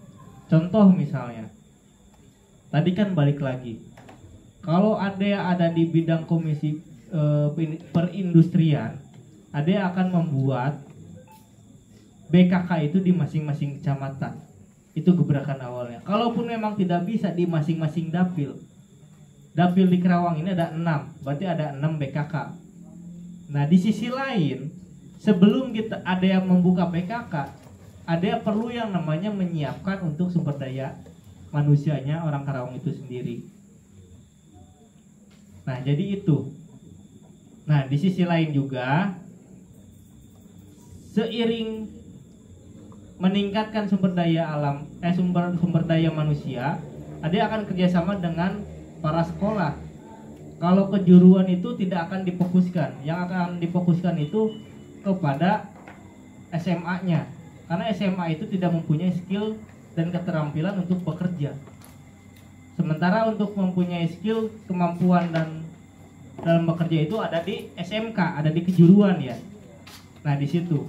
Contoh misalnya, tadi kan balik lagi, kalau ada di bidang komisi perindustrian, Adea akan membuat BKK itu di masing-masing kecamatan. Itu gebrakan awalnya. Kalaupun memang tidak bisa di masing-masing dapil di Karawang ini ada 6, berarti ada 6 BKK. Nah, di sisi lain, sebelum Adea membuka PKK, Adea perlu yang namanya menyiapkan untuk sumber daya manusianya orang Karawang itu sendiri. Nah, jadi itu. Nah, di sisi lain juga, seiring meningkatkan sumber daya sumber daya manusia, Adea akan kerjasama dengan para sekolah. Kalau kejuruan itu tidak akan difokuskan. Yang akan difokuskan itu kepada SMA-nya. Karena SMA itu tidak mempunyai skill dan keterampilan untuk bekerja. Sementara untuk mempunyai skill, kemampuan dan dalam bekerja itu ada di SMK, ada di kejuruan ya. Nah, di situ.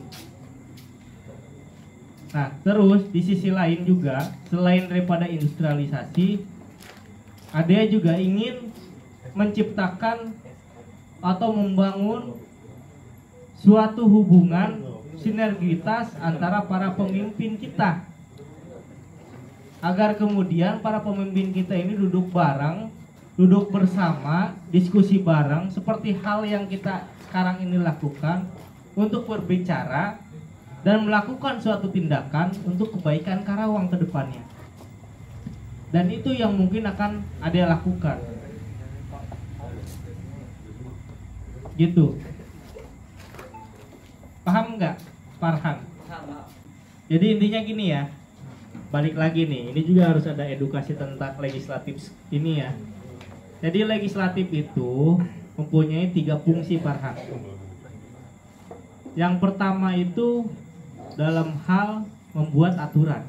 Nah, terus di sisi lain juga, selain daripada industrialisasi, Adea juga ingin menciptakan atau membangun suatu hubungan sinergitas antara para pemimpin kita, agar kemudian para pemimpin kita ini duduk bersama, diskusi bareng seperti hal yang kita sekarang ini lakukan, untuk berbicara dan melakukan suatu tindakan untuk kebaikan Karawang ke depannya. Dan itu yang mungkin akan Adea lakukan. Gitu. Paham nggak, Farhan? Jadi intinya gini ya, balik lagi nih, ini juga harus ada edukasi tentang legislatif ini ya. Jadi legislatif itu mempunyai 3 fungsi, Farhan. Yang pertama itu dalam hal membuat aturan,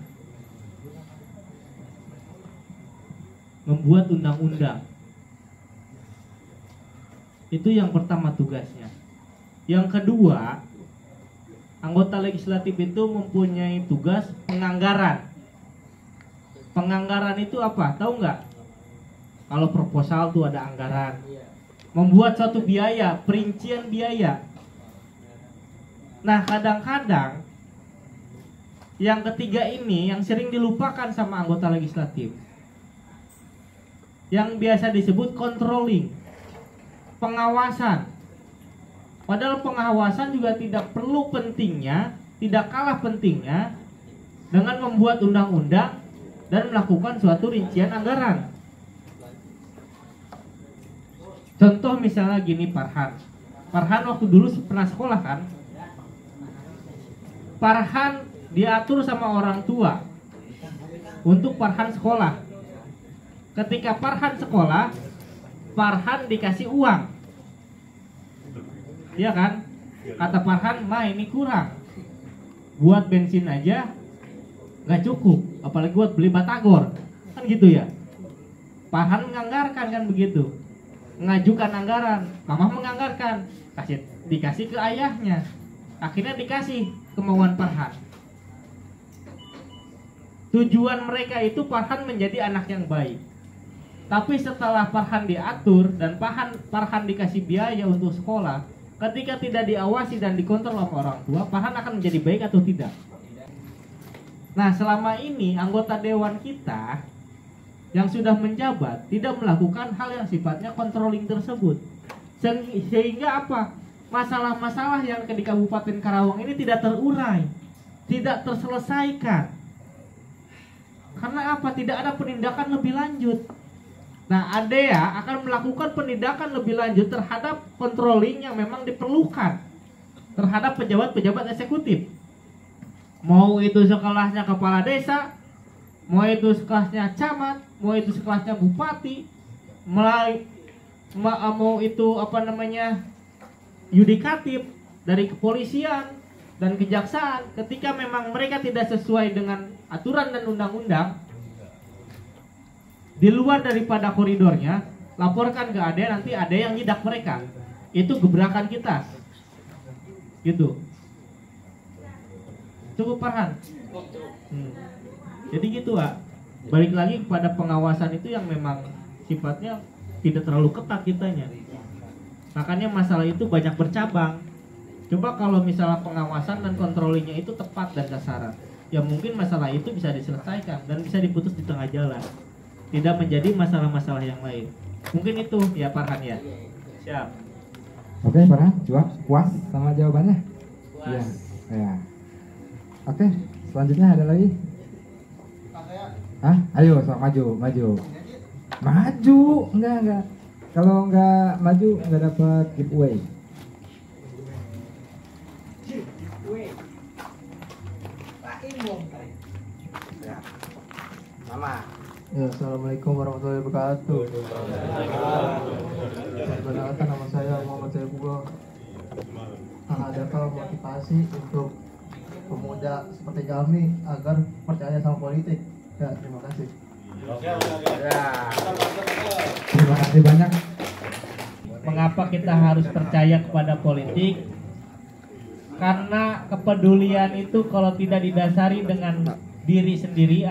membuat undang-undang. Itu yang pertama tugasnya. Yang kedua, anggota legislatif itu mempunyai tugas penganggaran. Penganggaran itu apa? Tahu nggak? Kalau proposal tuh ada anggaran. Membuat suatu biaya, perincian biaya. Nah, kadang-kadang yang ketiga ini yang sering dilupakan sama anggota legislatif. Yang biasa disebut controlling, pengawasan. Padahal pengawasan juga tidak perlu pentingnya, tidak kalah pentingnya dengan membuat undang-undang dan melakukan suatu rincian anggaran. Contoh misalnya gini, Farhan waktu dulu pernah sekolah kan. Farhan diatur sama orang tua untuk Farhan sekolah. Ketika Farhan sekolah, Farhan dikasih uang, iya kan? Kata Farhan, "Ma, ini kurang, buat bensin aja nggak cukup, apalagi buat beli batagor," kan gitu ya. Farhan menganggarkan kan begitu, mengajukan anggaran, mama menganggarkan, dikasih ke ayahnya, akhirnya dikasih kemauan Farhan. Tujuan mereka itu Farhan menjadi anak yang baik. Tapi setelah Farhan diatur dan Farhan dikasih biaya untuk sekolah, ketika tidak diawasi dan dikontrol oleh orang tua, Farhan akan menjadi baik atau tidak? Nah, selama ini anggota dewan kita yang sudah menjabat tidak melakukan hal yang sifatnya controlling tersebut. Sehingga apa? Masalah-masalah yang di Kabupaten Karawang ini tidak terurai, tidak terselesaikan. Karena apa? Tidak ada penindakan lebih lanjut. Nah, ADEA akan melakukan penindakan lebih lanjut terhadap controlling yang memang diperlukan terhadap pejabat-pejabat eksekutif. Mau itu sekolahnya kepala desa, mau itu sekolahnya camat, mau itu sekolahnya bupati, mau itu yudikatif dari kepolisian dan kejaksaan. Ketika memang mereka tidak sesuai dengan aturan dan undang-undang, di luar daripada koridornya, laporkan ke ADEA, nanti ada yang nyidak mereka. Itu gebrakan kita. Gitu. Cukup, Farhan? Jadi gitu, Pak. Balik lagi kepada pengawasan itu yang memang sifatnya tidak terlalu ketat kitanya. Makanya masalah itu banyak bercabang. Coba kalau misalnya pengawasan dan kontrolingnya itu tepat dan sasaran, ya mungkin masalah itu bisa diselesaikan dan bisa diputus di tengah jalan, tidak menjadi masalah-masalah yang lain. Mungkin itu ya, Farhan ya. Siap. Oke, Farhan, puas sama jawabannya? Iya. Ya. Oke, selanjutnya ada lagi? Hah? Ayo, sok maju. Enggak. Kalau enggak maju enggak dapat giveaway. Ya. Mama. Ya, assalamualaikum warahmatullahi wabarakatuh. Perkenalkan, nama saya Muhammad Saifullah. Adakah motivasi untuk pemuda seperti kami agar percaya sama politik? Ya, terima kasih. Terima kasih banyak. Mengapa kita harus percaya kepada politik? Karena kepedulian itu kalau tidak didasari dengan diri sendiri,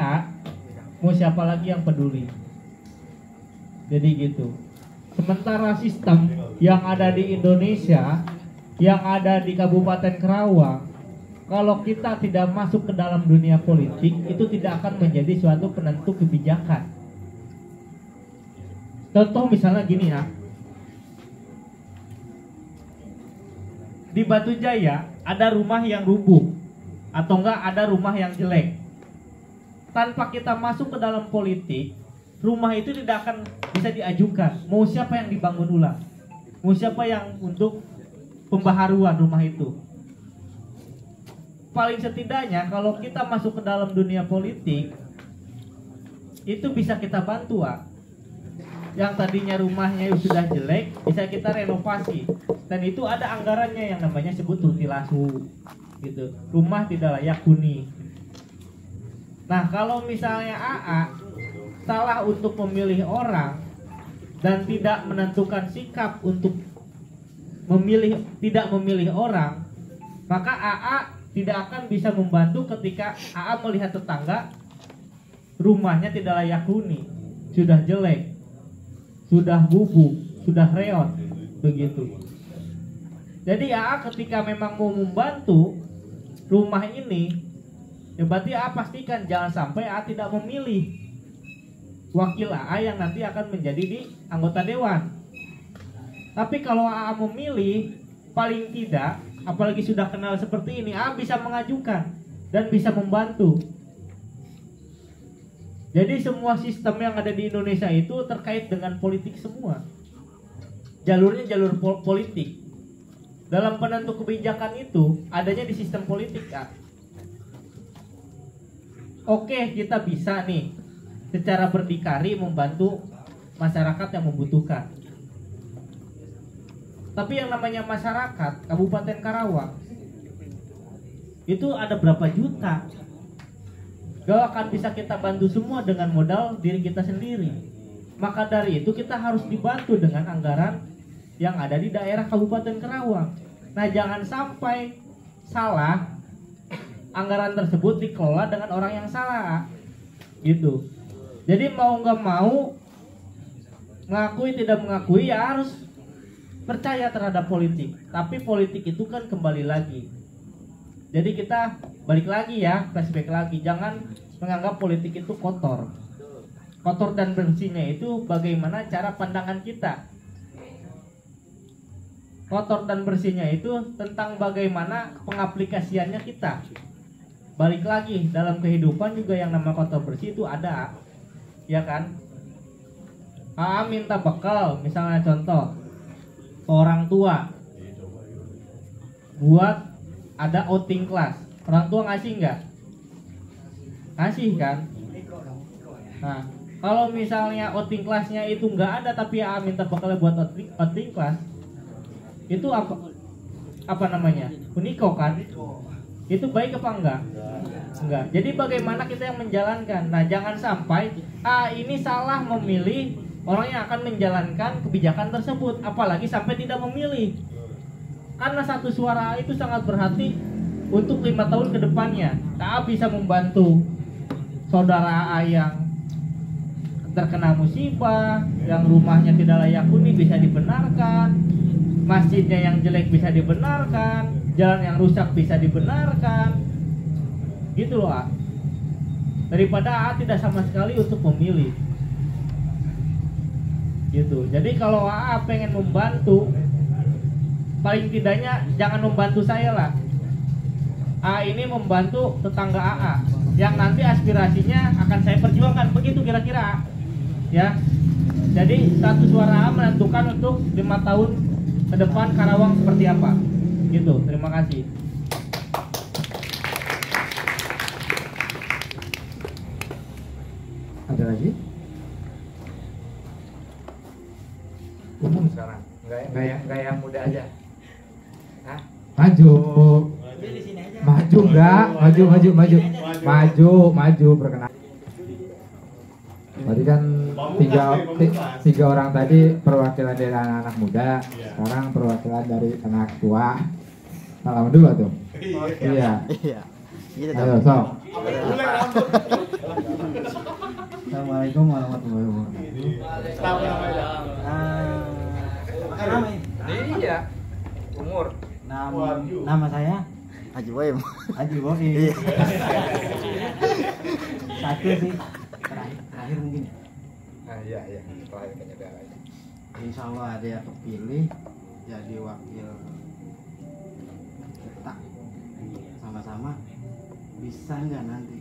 mau siapa lagi yang peduli? Jadi gitu. Sementara sistem yang ada di Indonesia, yang ada di Kabupaten Karawang, kalau kita tidak masuk ke dalam dunia politik, itu tidak akan menjadi suatu penentu kebijakan. Contoh misalnya gini ya, di Batu Jaya ada rumah yang rubuh, atau enggak ada rumah yang jelek. Tanpa kita masuk ke dalam politik, rumah itu tidak akan bisa diajukan. Mau siapa yang dibangun ulang? Mau siapa yang untuk pembaharuan rumah itu? Paling setidaknya kalau kita masuk ke dalam dunia politik, itu bisa kita bantu, yang tadinya rumahnya sudah jelek bisa kita renovasi, dan itu ada anggarannya yang namanya sebut rutilasu gitu, rumah tidak layak huni. Nah, kalau misalnya AA salah untuk memilih orang dan tidak menentukan sikap untuk tidak memilih orang, maka AA tidak akan bisa membantu ketika AA melihat tetangga rumahnya tidak layak huni, sudah jelek, sudah gubuk, sudah reot, begitu. Jadi AA ketika memang mau membantu rumah ini, ya berarti AA pastikan jangan sampai AA tidak memilih wakil AA yang nanti akan menjadi di anggota dewan. Tapi kalau AA memilih, paling tidak, apalagi sudah kenal seperti ini, AA bisa mengajukan dan bisa membantu. Jadi semua sistem yang ada di Indonesia itu terkait dengan politik semua. Jalurnya jalur politik. Dalam penentu kebijakan itu adanya di sistem politik, Kak. Oke, kita bisa nih secara berdikari membantu masyarakat yang membutuhkan. Tapi yang namanya masyarakat Kabupaten Karawang itu ada berapa juta? Gak akan bisa kita bantu semua dengan modal diri kita sendiri. Maka dari itu kita harus dibantu dengan anggaran yang ada di daerah Kabupaten Karawang. Nah, jangan sampai salah anggaran tersebut dikelola dengan orang yang salah, gitu. Jadi mau nggak mau, mengakui tidak mengakui, ya harus percaya terhadap politik. Tapi politik itu kan kembali lagi. Jadi kita balik lagi ya, flashback lagi. Jangan menganggap politik itu kotor. Kotor dan bersihnya itu bagaimana cara pandangan kita. Kotor dan bersihnya itu tentang bagaimana pengaplikasiannya kita. Balik lagi, dalam kehidupan juga yang nama kotor bersih itu ada, ya kan? AA minta bekal, misalnya contoh, ke orang tua buat ada outing kelas. Orang tua ngasih nggak? Ngasih kan? Nah, kalau misalnya outing kelasnya itu nggak ada tapi AA minta bekalnya buat outing kelas, itu apa namanya? Uniko kan? Itu baik apa enggak? Enggak. Jadi bagaimana kita yang menjalankan? Nah, jangan sampai ini salah memilih orang yang akan menjalankan kebijakan tersebut, apalagi sampai tidak memilih. Karena satu suara itu sangat berarti untuk 5 tahun ke depannya. AA bisa membantu saudara AA yang terkena musibah, yang rumahnya tidak layak huni bisa dibenarkan, masjidnya yang jelek bisa dibenarkan, jalan yang rusak bisa dibenarkan, gitu loh, A. Daripada AA tidak sama sekali untuk memilih, gitu. Jadi kalau AA pengen membantu, paling tidaknya jangan membantu saya lah. AA ini membantu tetangga AA yang nanti aspirasinya akan saya perjuangkan, begitu kira-kira, ya. Jadi satu suara AA menentukan untuk 5 tahun ke depan Karawang seperti apa, gitu. Terima kasih. Ada lagi? Umum sekarang, nggak yang muda aja. Hah? Maju. Maju enggak? Maju perkenalan. Tadi kan tiga orang tadi perwakilan dari anak-anak muda, sekarang perwakilan dari anak tua. Salam dulu tuh. Iya. Ayo, sok. Assalamualaikum warahmatullahi wabarakatuh. Iya. Umur. Nama saya Haji Boim. Haji Boim. Satu sih terakhir mungkin. Nah, iya. Setelah kenyataan. Insya Allah ada yang terpilih jadi wakil kita, sama-sama bisa nggak nanti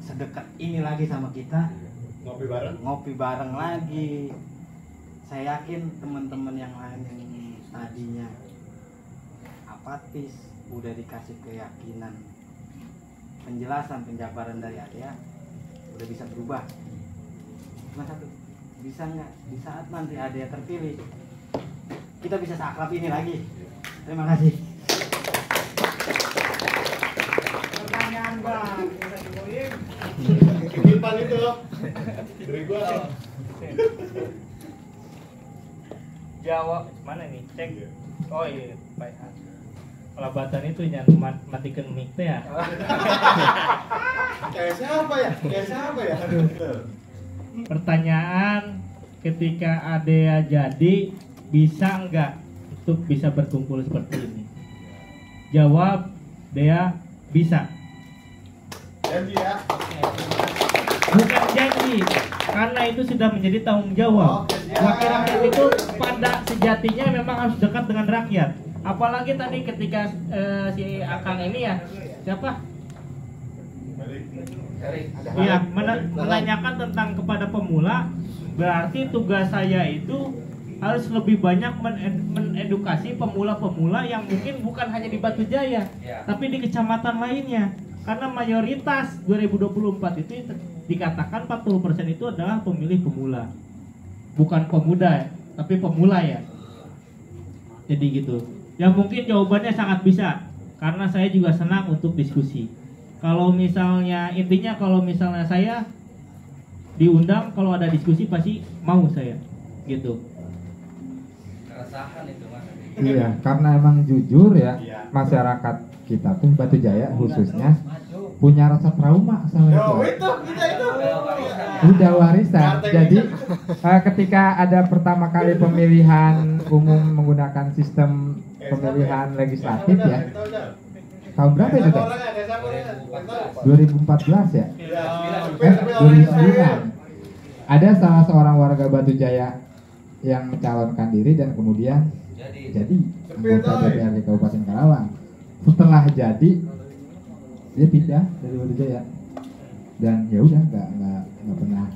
sedekat ini lagi sama kita, ngopi bareng lagi. Saya yakin teman-teman yang lain yang tadinya apatis udah dikasih keyakinan, penjelasan, penjabaran dari Adea, udah bisa berubah. Cuma satu, bisa nggak di saat nanti Adea terpilih kita bisa seakrab ini lagi. Terima kasih. Pertanyaan bang, Titipan itu dari gua. Jawab mana nih? Cek. Oh iya, baik. pelabatan itu jangan matikan mic teh ya. Kayak siapa ya? Pertanyaan, ketika Adea jadi bisa nggak untuk bisa berkumpul seperti ini? Jawab Dea, bisa. Janji ya. Bukan janji, karena itu sudah menjadi tanggung jawab. Wakil rakyat itu pada sejatinya memang harus dekat dengan rakyat. Apalagi tadi ketika si Akang ini ya, siapa? Iya, menanyakan tentang kepada pemula, berarti tugas saya itu harus lebih banyak menedukasi pemula-pemula yang mungkin bukan hanya di Batu Jaya, tapi di kecamatan lainnya. Karena mayoritas 2024 itu dikatakan 40% itu adalah pemilih pemula, bukan pemuda, tapi pemula ya. Jadi gitu. Ya mungkin jawabannya sangat bisa, karena saya juga senang untuk diskusi. Kalau misalnya intinya kalau misalnya saya diundang, kalau ada diskusi pasti mau saya, gitu. Keresahan itu mas. Iya, karena emang jujur ya, masyarakat kita tuh Batu Jaya khususnya punya rasa trauma sama itu. Udah warisan. Jadi ketika ada pertama kali pemilihan umum menggunakan sistem pemilihan legislatif ya, tahun berapa itu teh? 2014 ya? 2009. Ada salah seorang warga Batu Jaya yang mencalonkan diri dan kemudian jadi anggota DPRD Kabupaten Karawang. Setelah jadi dia pindah dari Batu Jaya dan ya udah nggak pernah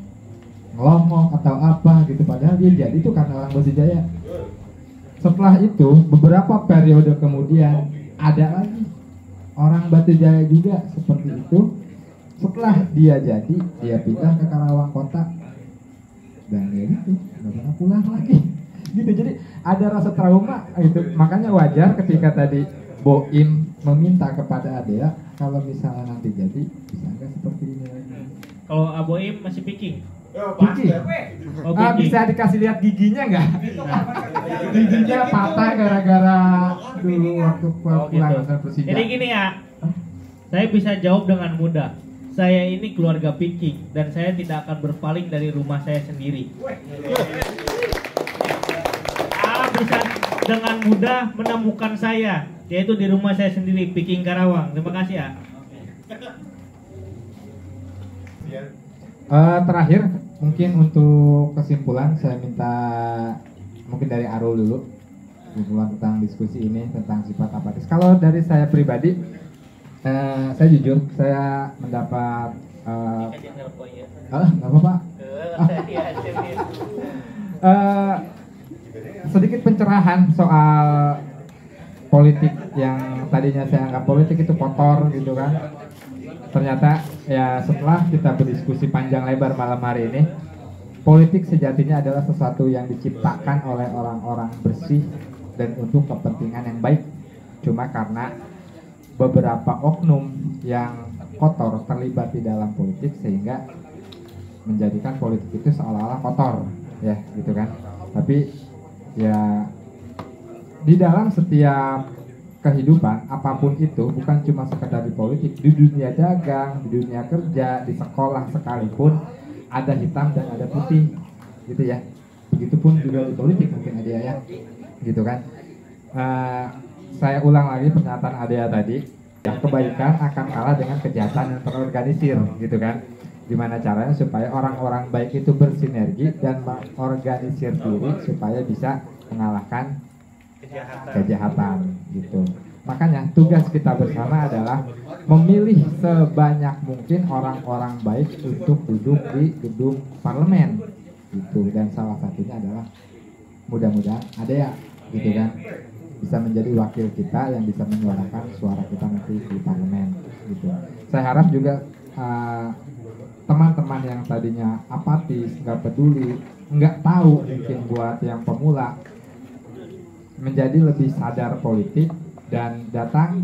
ngelongok atau apa gitu, padahal dia jadi itu karena orang Batu Jaya. Setelah itu beberapa periode kemudian ada lagi orang Batu Jaya juga seperti itu. Setelah dia jadi, dia pindah ke Karawang Kota dan ya gitu nggak pernah pulang lagi gitu. Jadi ada rasa trauma gitu. Makanya wajar ketika tadi Boim meminta kepada Adea kalau misalnya nanti jadi bisa nggak seperti ini lagi. Kalau Aboim masih picking. Gigi? Oh, gigi. Bisa dikasih lihat giginya nggak? Giginya patah gara-gara dulu waktu pulang gitu. dari Persija. Jadi gini ya, saya bisa jawab dengan mudah. Saya ini keluarga Piking dan saya tidak akan berpaling dari rumah saya sendiri. Bisa dengan mudah menemukan saya, yaitu di rumah saya sendiri, Piking Karawang. Terima kasih ya. Terakhir mungkin untuk kesimpulan saya minta mungkin dari Arul dulu kesimpulan tentang diskusi ini tentang sifat apatis. Kalau dari saya pribadi, saya jujur saya mendapat nggak apa-apa. Sedikit pencerahan soal politik yang tadinya saya anggap politik itu kotor gitu kan. Ternyata ya setelah kita berdiskusi panjang lebar malam hari ini, politik sejatinya adalah sesuatu yang diciptakan oleh orang-orang bersih dan untuk kepentingan yang baik. Cuma karena beberapa oknum yang kotor terlibat di dalam politik sehingga menjadikan politik itu seolah-olah kotor ya gitu kan. Tapi ya di dalam setiap kehidupan apapun itu, bukan cuma sekedar di politik, di dunia dagang, di dunia kerja, di sekolah sekalipun ada hitam dan ada putih gitu ya. Begitupun juga di politik mungkin ada ya gitu kan. Saya ulang lagi pernyataan Adea tadi ya, kebaikan akan kalah dengan kejahatan yang terorganisir gitu kan. Gimana caranya supaya orang-orang baik itu bersinergi dan mengorganisir diri supaya bisa mengalahkan kejahatan gitu. Makanya tugas kita bersama adalah memilih sebanyak mungkin orang-orang baik untuk duduk di gedung parlemen gitu. Dan salah satunya adalah mudah-mudahan Adea gitu kan, bisa menjadi wakil kita yang bisa menyuarakan suara kita nanti di parlemen gitu. Saya harap juga teman-teman yang tadinya apatis, nggak peduli, nggak tahu mungkin buat yang pemula menjadi lebih sadar politik dan datang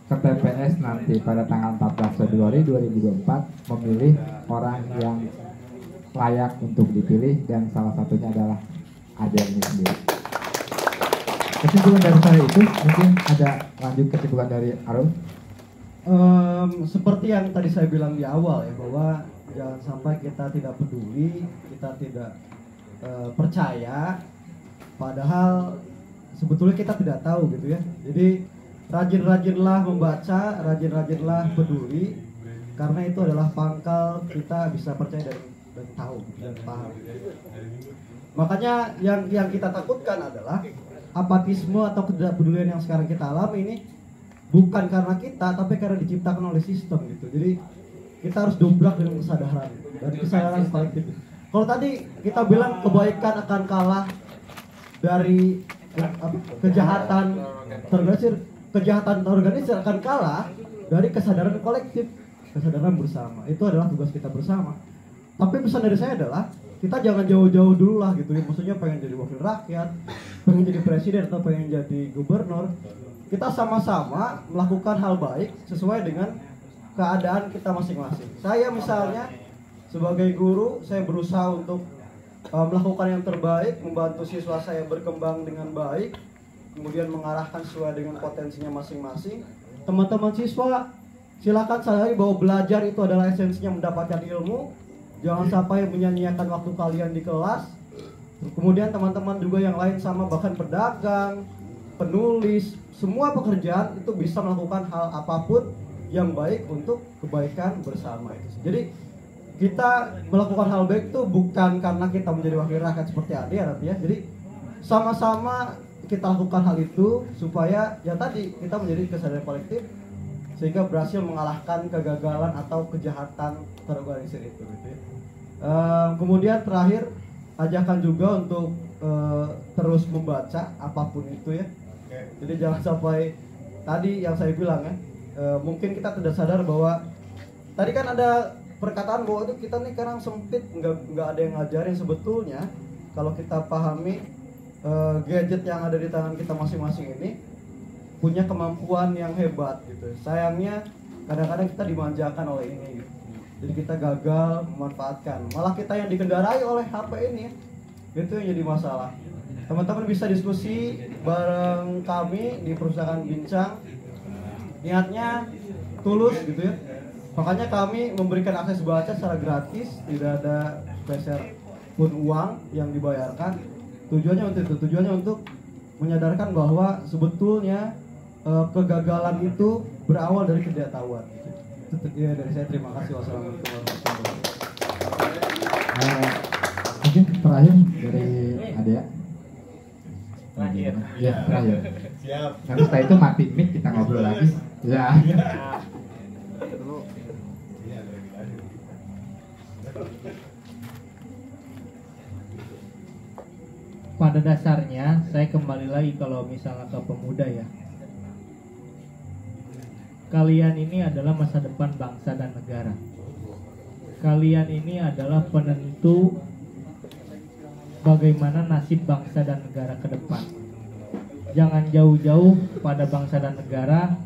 ke TPS nanti pada tanggal 14 Februari 2024 memilih orang yang layak untuk dipilih dan salah satunya adalah Adea ini sendiri. Kesimpulan dari saya itu mungkin ada lanjut kesimpulan dari Arun. Seperti yang tadi saya bilang di awal ya, bahwa jangan sampai kita tidak peduli, kita tidak percaya, padahal sebetulnya kita tidak tahu gitu ya. Jadi rajin-rajinlah membaca, rajin-rajinlah peduli, karena itu adalah pangkal kita bisa percaya dan tahu dan paham. Makanya yang kita takutkan adalah apatisme atau ketidakpedulian yang sekarang kita alami ini bukan karena kita, tapi karena diciptakan oleh sistem gitu. Jadi kita harus dobrak dengan kesadaran dan kesadaran kolektif. Kalau tadi kita bilang kebaikan akan kalah dari kejahatan terorganisir akan kalah dari kesadaran kolektif, kesadaran bersama. Itu adalah tugas kita bersama. Tapi pesan dari saya adalah kita jangan jauh-jauh dulu lah gitu ya. Maksudnya pengen jadi wakil rakyat, pengen jadi presiden atau pengen jadi gubernur. Kita sama-sama melakukan hal baik sesuai dengan keadaan kita masing-masing. Saya misalnya sebagai guru, saya berusaha untuk melakukan yang terbaik, membantu siswa saya berkembang dengan baik, kemudian mengarahkan sesuai dengan potensinya masing-masing. Teman-teman siswa, silakan sadari bahwa belajar itu adalah esensinya mendapatkan ilmu. Jangan sampai menyanyiakan waktu kalian di kelas. Kemudian teman-teman juga yang lain sama, bahkan pedagang, penulis, semua pekerjaan itu bisa melakukan hal apapun yang baik untuk kebaikan bersama itu. Jadi kita melakukan hal baik itu bukan karena kita menjadi wakil rakyat seperti Ade ya. Jadi sama-sama kita lakukan hal itu supaya ya tadi kita menjadi kesadaran kolektif sehingga berhasil mengalahkan kegagalan atau kejahatan terorganisir itu gitu ya. Kemudian terakhir ajakan juga untuk terus membaca apapun itu ya. Jadi jangan sampai tadi yang saya bilang ya, mungkin kita tidak sadar bahwa tadi kan ada perkataan bahwa itu kita nih sekarang sempit, nggak ada yang ngajarin. Sebetulnya kalau kita pahami gadget yang ada di tangan kita masing-masing ini punya kemampuan yang hebat gitu. Sayangnya kadang-kadang kita dimanjakan oleh ini gitu. Jadi kita gagal memanfaatkan, malah kita yang dikendarai oleh HP ini, itu yang jadi masalah. Teman-teman bisa diskusi bareng kami di Perpustakaan Bincang, niatnya tulus gitu ya. Makanya kami memberikan akses baca secara gratis, tidak ada peser pun uang yang dibayarkan. Tujuannya untuk menyadarkan bahwa sebetulnya kegagalan itu berawal dari ketidaktahuan. Itu ya dari saya, terima kasih. Wassalamualaikum warahmatullahi wabarakatuh. Mungkin terakhir dari Adea. Terakhir. Ya, terakhir. Siap. Nanti setelah itu mati mic, kita ngobrol lagi. Ya. Pada dasarnya saya kembali lagi kalau misalnya ke pemuda ya. Kalian ini adalah masa depan bangsa dan negara. Kalian ini adalah penentu bagaimana nasib bangsa dan negara ke depan. Jangan jauh-jauh pada bangsa dan negara,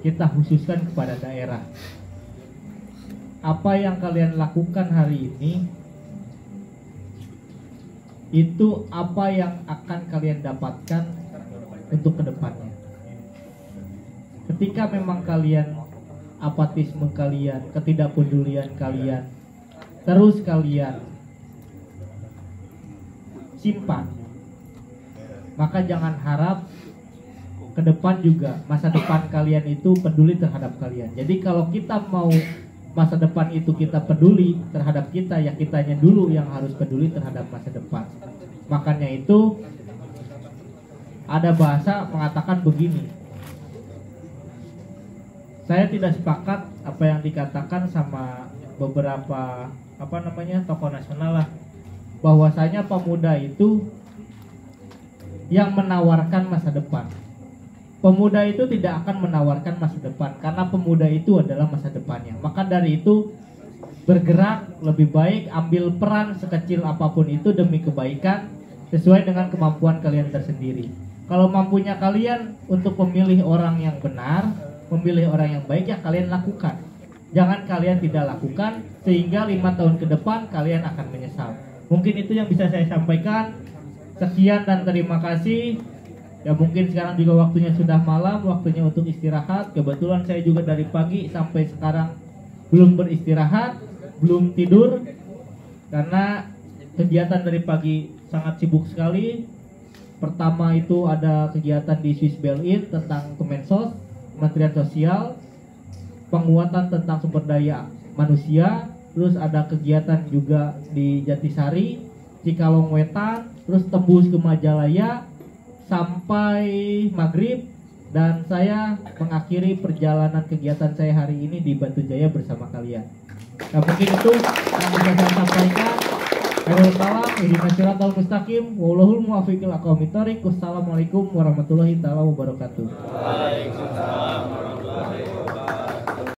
kita khususkan kepada daerah. Apa yang kalian lakukan hari ini, itu apa yang akan kalian dapatkan untuk kedepannya. Ketika memang kalian, apatisme kalian, ketidakpedulian kalian, terus kalian simpan, maka jangan harap ke depan juga masa depan kalian itu peduli terhadap kalian. Jadi kalau kita mau masa depan itu kita peduli terhadap kita, ya kitanya dulu yang harus peduli terhadap masa depan. Makanya itu ada bahasa mengatakan begini. Saya tidak sepakat apa yang dikatakan sama beberapa tokoh nasional lah, bahwasanya pemuda itu yang menawarkan masa depan. Pemuda itu tidak akan menawarkan masa depan karena pemuda itu adalah masa depannya. Maka dari itu bergerak lebih baik, ambil peran sekecil apapun itu demi kebaikan sesuai dengan kemampuan kalian tersendiri. Kalau mampunya kalian untuk memilih orang yang benar, memilih orang yang baik, ya kalian lakukan. Jangan kalian tidak lakukan sehingga 5 tahun ke depan kalian akan menyesal. Mungkin itu yang bisa saya sampaikan. Sekian dan terima kasih. Ya mungkin sekarang juga waktunya sudah malam, waktunya untuk istirahat. Kebetulan saya juga dari pagi sampai sekarang belum beristirahat, belum tidur karena kegiatan dari pagi sangat sibuk sekali. Pertama itu ada kegiatan di Swiss Bail-in tentang Kemensos, Kementerian Sosial, penguatan tentang sumber daya manusia. Terus ada kegiatan juga di Jatisari, Cikalong Wetan, terus tembus ke Majalaya sampai maghrib, dan saya mengakhiri perjalanan kegiatan saya hari ini di Batu Jaya bersama kalian. Nah mungkin itu yang bisa saya sampaikan. Khairul kalam, ihdinas siratal mustaqim, wallahul muwaffiq ila aqwamit thoriq. Wassalamualaikum warahmatullahi taala wabarakatuh.